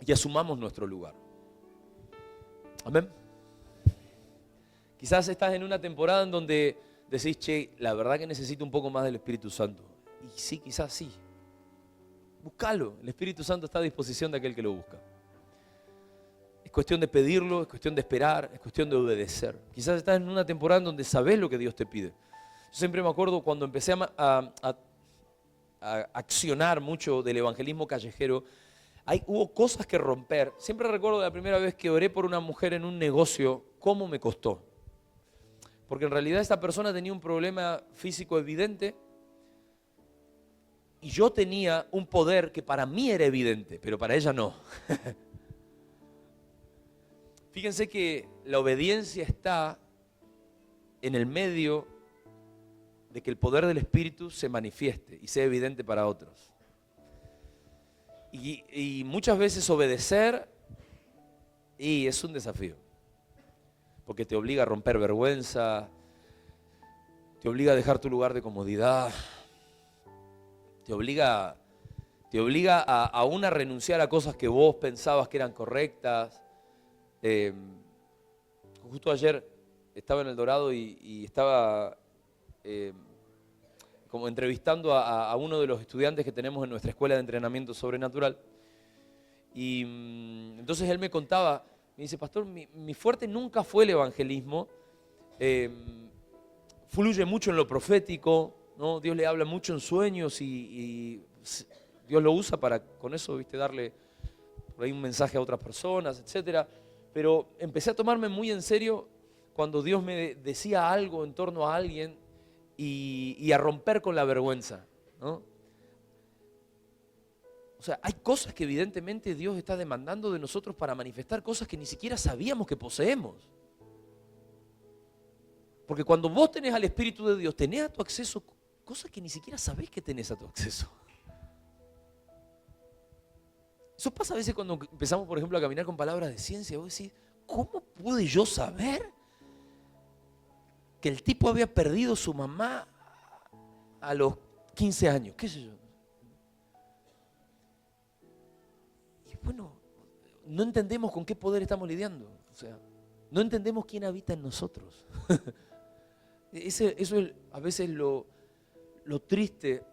y asumamos nuestro lugar. Amén. Quizás estás en una temporada en donde decís, che, la verdad que necesito un poco más del Espíritu Santo. Y sí, quizás sí. Búscalo. El Espíritu Santo está a disposición de aquel que lo busca. Es cuestión de pedirlo, es cuestión de esperar, es cuestión de obedecer. Quizás estás en una temporada en donde sabes lo que Dios te pide. Yo siempre me acuerdo cuando empecé a accionar mucho del evangelismo callejero, hubo cosas que romper. Siempre recuerdo la primera vez que oré por una mujer en un negocio, cómo me costó. Porque en realidad esta persona tenía un problema físico evidente y yo tenía un poder que para mí era evidente, pero para ella no. Fíjense que la obediencia está en el medio de que el poder del Espíritu se manifieste y sea evidente para otros. Y muchas veces obedecer es un desafío, porque te obliga a romper vergüenza, te obliga a dejar tu lugar de comodidad, te obliga aún a renunciar a cosas que vos pensabas que eran correctas. Justo ayer estaba en El Dorado y estaba como entrevistando a uno de los estudiantes que tenemos en nuestra escuela de entrenamiento sobrenatural. Y entonces él me contaba, me dice, pastor, mi fuerte nunca fue el evangelismo, fluye mucho en lo profético, ¿no? Dios le habla mucho en sueños y Dios lo usa para con eso, ¿viste? Darle por ahí un mensaje a otras personas, etcétera. Pero empecé a tomarme muy en serio cuando Dios me decía algo en torno a alguien y a romper con la vergüenza, ¿no? O sea, hay cosas que evidentemente Dios está demandando de nosotros para manifestar cosas que ni siquiera sabíamos que poseemos. Porque cuando vos tenés al Espíritu de Dios, tenés a tu acceso cosas que ni siquiera sabés que tenés a tu acceso. Eso pasa a veces cuando empezamos, por ejemplo, a caminar con palabras de ciencia. Vos decís, ¿cómo pude yo saber que el tipo había perdido su mamá a los 15 años? ¿Qué sé yo? Y bueno, no entendemos con qué poder estamos lidiando. O sea, no entendemos quién habita en nosotros. Eso es a veces lo triste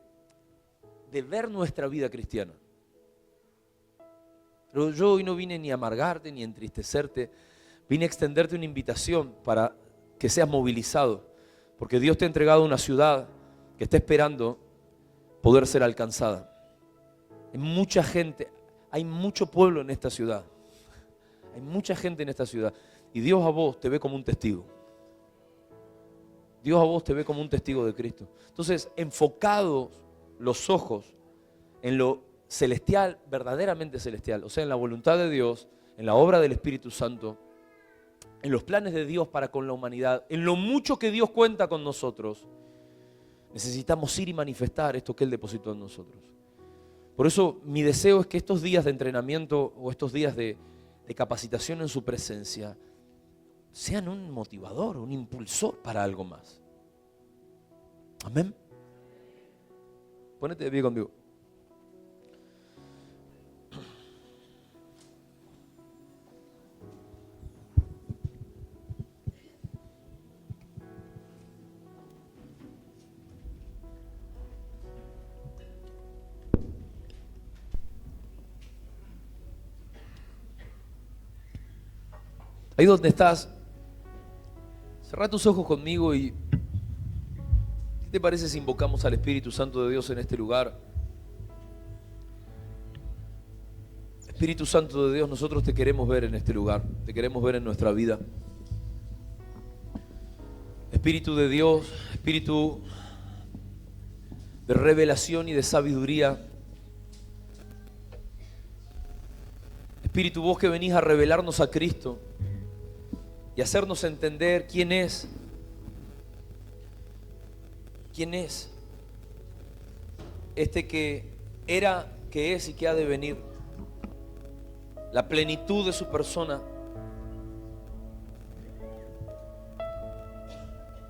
de ver nuestra vida cristiana. Pero yo hoy no vine ni a amargarte ni a entristecerte, vine a extenderte una invitación para que seas movilizado, porque Dios te ha entregado una ciudad que está esperando poder ser alcanzada. Hay mucha gente, hay mucho pueblo en esta ciudad, hay mucha gente en esta ciudad, y Dios a vos te ve como un testigo. Dios a vos te ve como un testigo de Cristo. Entonces, enfocados los ojos en lo celestial, verdaderamente celestial, o sea, en la voluntad de Dios, en la obra del Espíritu Santo, en los planes de Dios para con la humanidad, en lo mucho que Dios cuenta con nosotros, necesitamos ir y manifestar esto que Él depositó en nosotros. Por eso mi deseo es que estos días de entrenamiento o estos días de capacitación en su presencia sean un motivador, un impulsor para algo más. Amén. Ponete de pie conmigo. Ahí donde estás, cerrá tus ojos conmigo y ¿qué te parece si invocamos al Espíritu Santo de Dios en este lugar? Espíritu Santo de Dios, nosotros te queremos ver en este lugar, te queremos ver en nuestra vida. Espíritu de Dios, Espíritu de revelación y de sabiduría. Espíritu, vos que venís a revelarnos a Cristo y hacernos entender quién es este que era, que es y que ha de venir, la plenitud de su persona.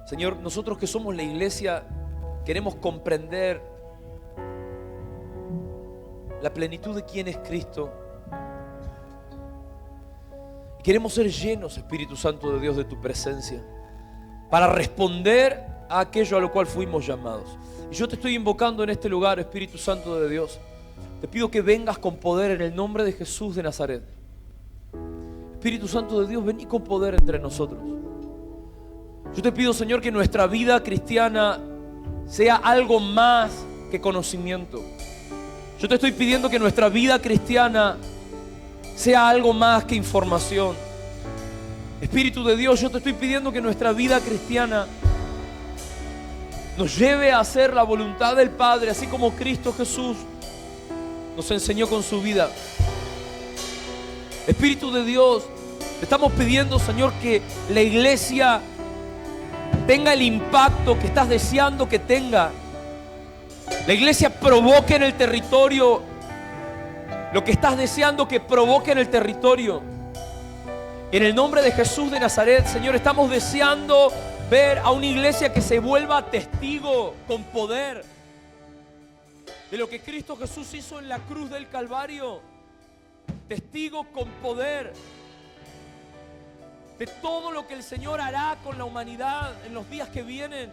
Señor, nosotros que somos la iglesia queremos comprender la plenitud de quién es Cristo. Queremos ser llenos, Espíritu Santo de Dios, de tu presencia, para responder a aquello a lo cual fuimos llamados. Y yo te estoy invocando en este lugar, Espíritu Santo de Dios. Te pido que vengas con poder en el nombre de Jesús de Nazaret. Espíritu Santo de Dios, vení con poder entre nosotros. Yo te pido, Señor, que nuestra vida cristiana sea algo más que conocimiento. Yo te estoy pidiendo que nuestra vida cristiana sea algo más que información. Espíritu de Dios, yo te estoy pidiendo que nuestra vida cristiana nos lleve a hacer la voluntad del Padre, así como Cristo Jesús nos enseñó con su vida. Espíritu de Dios, te estamos pidiendo, Señor, que la iglesia tenga el impacto que estás deseando que tenga. La iglesia provoque en el territorio lo que estás deseando que provoque en el territorio. En el nombre de Jesús de Nazaret, Señor, estamos deseando ver a una iglesia que se vuelva testigo con poder de lo que Cristo Jesús hizo en la cruz del Calvario. Testigo con poder de todo lo que el Señor hará con la humanidad en los días que vienen.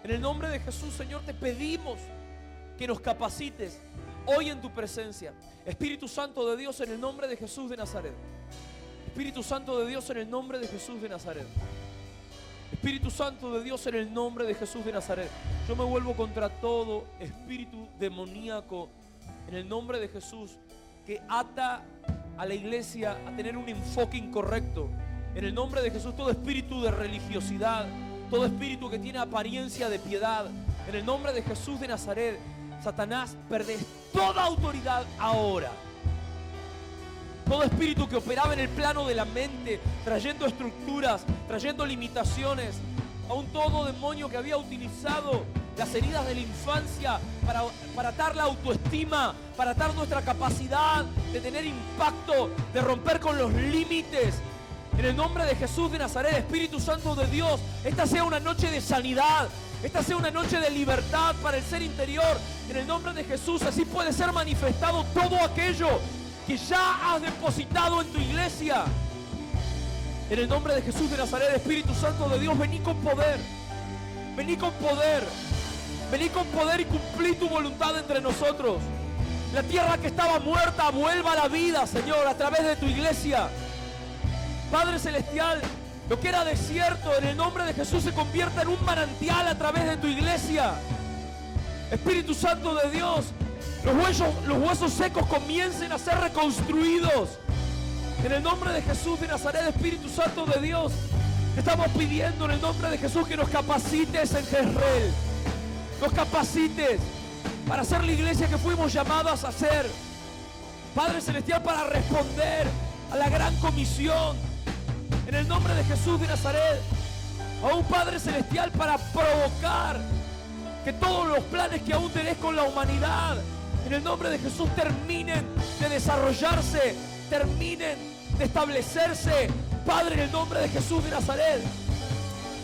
En el nombre de Jesús, Señor, te pedimos que nos capacites hoy en tu presencia. Espíritu Santo de Dios, en el nombre de Jesús de Nazaret. Espíritu Santo de Dios, en el nombre de Jesús de Nazaret. Espíritu Santo de Dios, en el nombre de Jesús de Nazaret. Yo me vuelvo contra todo espíritu demoníaco en el nombre de Jesús que ata a la iglesia a tener un enfoque incorrecto. En el nombre de Jesús, todo espíritu de religiosidad, todo espíritu que tiene apariencia de piedad, en el nombre de Jesús de Nazaret, Satanás, perdés toda autoridad ahora. Todo espíritu que operaba en el plano de la mente, trayendo estructuras, trayendo limitaciones, aún todo demonio que había utilizado las heridas de la infancia para atar la autoestima, para atar nuestra capacidad de tener impacto, de romper con los límites. En el nombre de Jesús de Nazaret, Espíritu Santo de Dios, esta sea una noche de sanidad, esta sea una noche de libertad para el ser interior. En el nombre de Jesús, así puede ser manifestado todo aquello que ya has depositado en tu iglesia. En el nombre de Jesús de Nazaret, Espíritu Santo de Dios, vení con poder. Vení con poder. Vení con poder y cumplí tu voluntad entre nosotros. La tierra que estaba muerta vuelva a la vida, Señor, a través de tu iglesia. Padre Celestial, lo que era desierto, en el nombre de Jesús se convierta en un manantial a través de tu iglesia. Espíritu Santo de Dios, los huesos secos comiencen a ser reconstruidos. En el nombre de Jesús de Nazaret, Espíritu Santo de Dios, te estamos pidiendo en el nombre de Jesús que nos capacites en Jezreel. Nos capacites para ser la iglesia que fuimos llamados a ser. Padre Celestial, para responder a la gran comisión. En el nombre de Jesús de Nazaret, a un Padre Celestial, para provocar que todos los planes que aún tenés con la humanidad, en el nombre de Jesús, terminen de desarrollarse, terminen de establecerse. Padre, en el nombre de Jesús de Nazaret,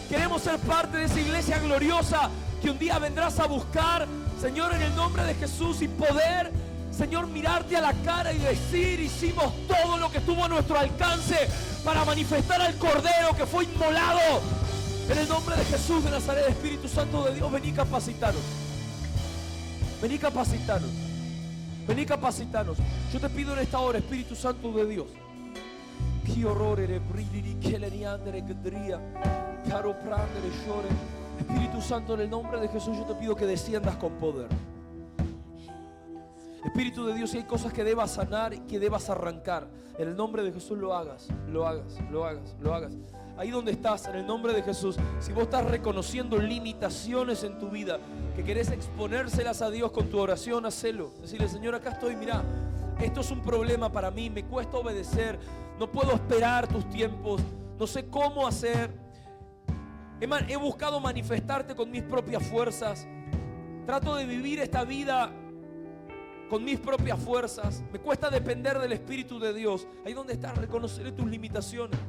queremos ser parte de esa iglesia gloriosa que un día vendrás a buscar, Señor, en el nombre de Jesús, y poder, Señor, mirarte a la cara y decir: hicimos todo lo que estuvo a nuestro alcance para manifestar al Cordero que fue inmolado. En el nombre de Jesús de Nazaret, Espíritu Santo de Dios, vení capacitaros. Vení capacitaros. Vení capacitaros. Yo te pido en esta hora, Espíritu Santo de Dios, Espíritu Santo, en el nombre de Jesús, yo te pido que desciendas con poder. Espíritu de Dios, si hay cosas que debas sanar y que debas arrancar, en el nombre de Jesús lo hagas, lo hagas, lo hagas, lo hagas. Ahí donde estás, en el nombre de Jesús, si vos estás reconociendo limitaciones en tu vida, que querés exponérselas a Dios con tu oración, hacelo. Decirle: Señor, acá estoy, mirá, esto es un problema para mí, me cuesta obedecer, no puedo esperar tus tiempos, no sé cómo hacer. He buscado manifestarte con mis propias fuerzas, trato de vivir esta vida con mis propias fuerzas, me cuesta depender del Espíritu de Dios. Ahí donde estás, reconocer tus limitaciones.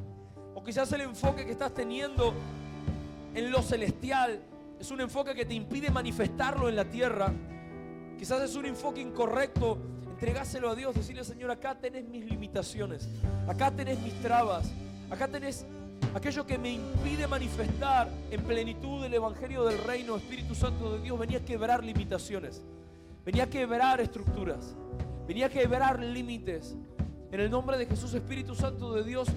O quizás el enfoque que estás teniendo en lo celestial es un enfoque que te impide manifestarlo en la tierra. Quizás es un enfoque incorrecto. Entregáselo a Dios, decirle: Señor, acá tenés mis limitaciones, acá tenés mis trabas, acá tenés aquello que me impide manifestar en plenitud el evangelio del reino, Espíritu Santo de Dios, venía a quebrar limitaciones, venía a quebrar estructuras, venía a quebrar límites. En el nombre de Jesús, Espíritu Santo de Dios,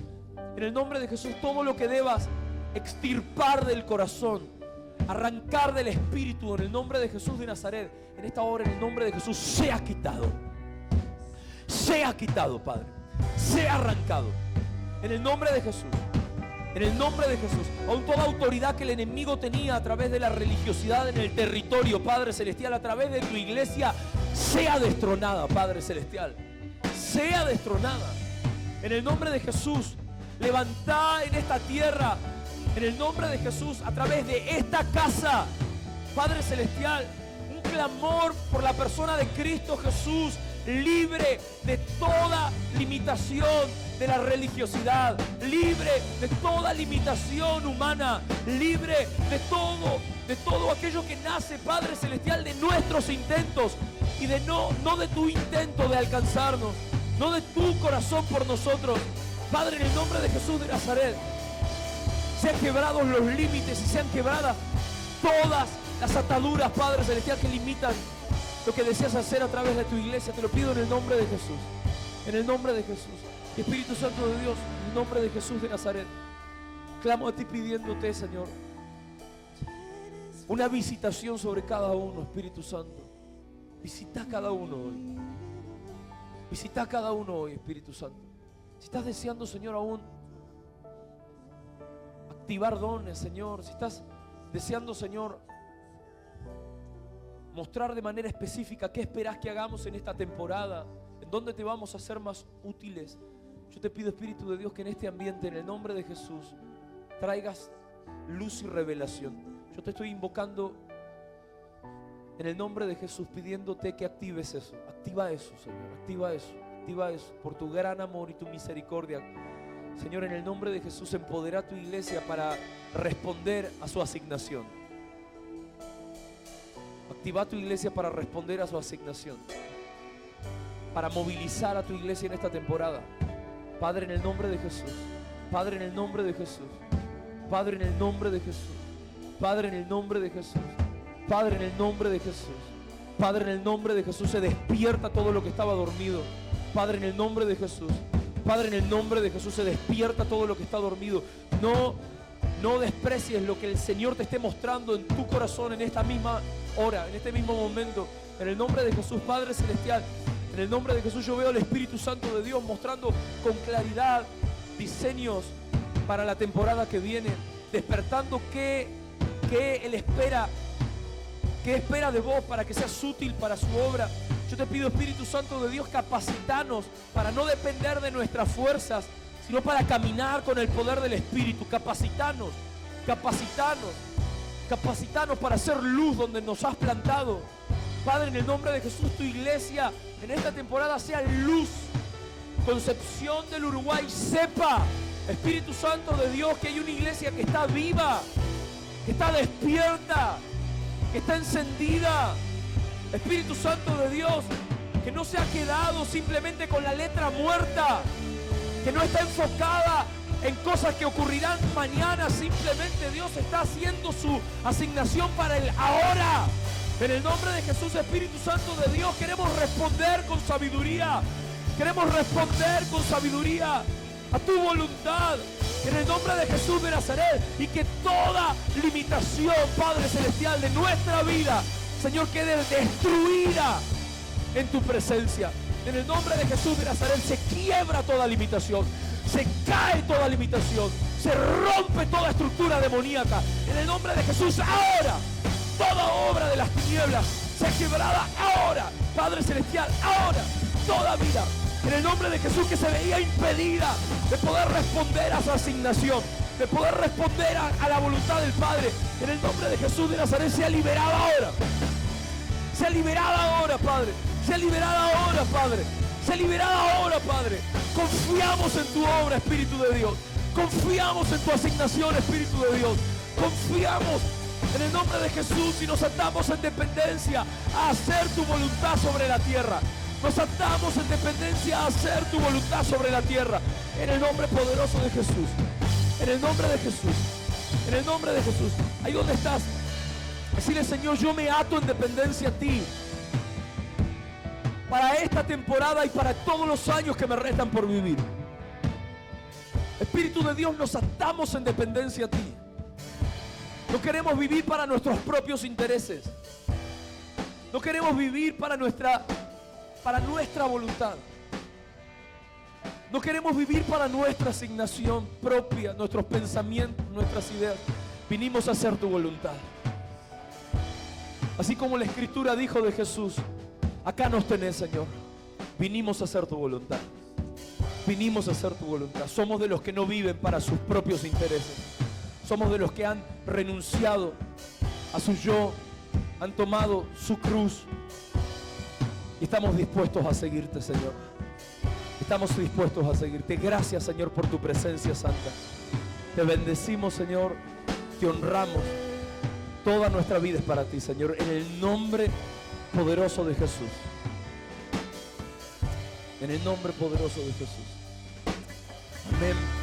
en el nombre de Jesús, todo lo que debas extirpar del corazón, arrancar del espíritu, en el nombre de Jesús de Nazaret, en esta hora, en el nombre de Jesús, sea quitado, Padre, sea arrancado, en el nombre de Jesús. En el nombre de Jesús, aún toda autoridad que el enemigo tenía a través de la religiosidad en el territorio, Padre Celestial, a través de tu iglesia, sea destronada, Padre Celestial, sea destronada. En el nombre de Jesús, levantá en esta tierra, en el nombre de Jesús, a través de esta casa, Padre Celestial, un clamor por la persona de Cristo Jesús, libre de toda limitación de la religiosidad, libre de toda limitación humana, libre de todo aquello que nace, Padre Celestial, de nuestros intentos y de no de tu intento de alcanzarnos, no de tu corazón por nosotros. Padre, en el nombre de Jesús de Nazaret, sean quebrados los límites y sean quebradas todas las ataduras, Padre Celestial, que limitan lo que deseas hacer a través de tu iglesia. Te lo pido en el nombre de Jesús, en el nombre de Jesús. Espíritu Santo de Dios, en el nombre de Jesús de Nazaret, clamo a ti pidiéndote, Señor, una visitación sobre cada uno. Espíritu Santo, visita a cada uno hoy, visita a cada uno hoy, Espíritu Santo. Si estás deseando, Señor, aún activar dones, Señor, si estás deseando, Señor, mostrar de manera específica qué esperás que hagamos en esta temporada, en dónde te vamos a ser más útiles, yo te pido, Espíritu de Dios, que en este ambiente, en el nombre de Jesús, traigas luz y revelación. Yo te estoy invocando en el nombre de Jesús, pidiéndote que actives eso. Activa eso, Señor, activa eso, por tu gran amor y tu misericordia. Señor, en el nombre de Jesús, empodera a tu iglesia para responder a su asignación. Activa a tu iglesia para responder a su asignación, para movilizar a tu iglesia en esta temporada. Padre, en el nombre de Jesús, Padre, en el nombre de Jesús, Padre, en el nombre de Jesús, Padre, en el nombre de Jesús, Padre, en el nombre de Jesús, Padre, en el nombre de Jesús, se despierta todo lo que estaba dormido. Padre, en el nombre de Jesús, Padre, en el nombre de Jesús, se despierta todo lo que está dormido. No desprecies lo que el Señor te esté mostrando en tu corazón en esta misma hora, en este mismo momento. En el nombre de Jesús, Padre Celestial, en el nombre de Jesús, yo veo al Espíritu Santo de Dios mostrando con claridad diseños para la temporada que viene, despertando qué Él espera, qué espera de vos para que seas útil para su obra. Yo te pido, Espíritu Santo de Dios, capacitanos para no depender de nuestras fuerzas, sino para caminar con el poder del Espíritu. Capacitanos para hacer luz donde nos has plantado. Padre, en el nombre de Jesús, tu iglesia en esta temporada sea luz. Concepción del Uruguay sepa, Espíritu Santo de Dios, que hay una iglesia que está viva, que está despierta, que está encendida. Espíritu Santo de Dios, que no se ha quedado simplemente con la letra muerta, que no está enfocada en cosas que ocurrirán mañana. Simplemente Dios está haciendo su asignación para el ahora. En el nombre de Jesús, Espíritu Santo de Dios, queremos responder con sabiduría. Queremos responder con sabiduría a tu voluntad. En el nombre de Jesús de Nazaret. Y que toda limitación, Padre Celestial, de nuestra vida, Señor, quede destruida en tu presencia. En el nombre de Jesús de Nazaret se quiebra toda limitación, se cae toda limitación, se rompe toda estructura demoníaca. En el nombre de Jesús, ahora, toda obra de las tinieblas sea quebrada ahora, Padre Celestial, ahora, toda vida, en el nombre de Jesús, que se veía impedida de poder responder a su asignación, de poder responder a la voluntad del Padre. En el nombre de Jesús de Nazaret, sea liberada ahora. Sea liberada ahora, Padre. Sea liberada ahora, Padre. Sea liberada ahora, Padre. Confiamos en tu obra, Espíritu de Dios. Confiamos en tu asignación, Espíritu de Dios. Confiamos en el nombre de Jesús y nos atamos en dependencia a hacer tu voluntad sobre la tierra. Nos atamos en dependencia a hacer tu voluntad sobre la tierra. En el nombre poderoso de Jesús. En el nombre de Jesús. En el nombre de Jesús. Ahí donde estás. Decirle, Señor, yo me ato en dependencia a ti. Para esta temporada y para todos los años que me restan por vivir. Espíritu de Dios, nos atamos en dependencia a ti. No queremos vivir para nuestros propios intereses. No queremos vivir para nuestra voluntad. No queremos vivir para nuestra asignación propia, nuestros pensamientos, nuestras ideas. Vinimos a hacer tu voluntad. Así como la Escritura dijo de Jesús, acá nos tenés, Señor. Vinimos a hacer tu voluntad. Vinimos a hacer tu voluntad. Somos de los que no viven para sus propios intereses. Somos de los que han renunciado a su yo, han tomado su cruz. Y estamos dispuestos a seguirte, Señor. Estamos dispuestos a seguirte. Gracias, Señor, por tu presencia santa. Te bendecimos, Señor. Te honramos. Toda nuestra vida es para ti, Señor. En el nombre poderoso de Jesús. En el nombre poderoso de Jesús. Amén.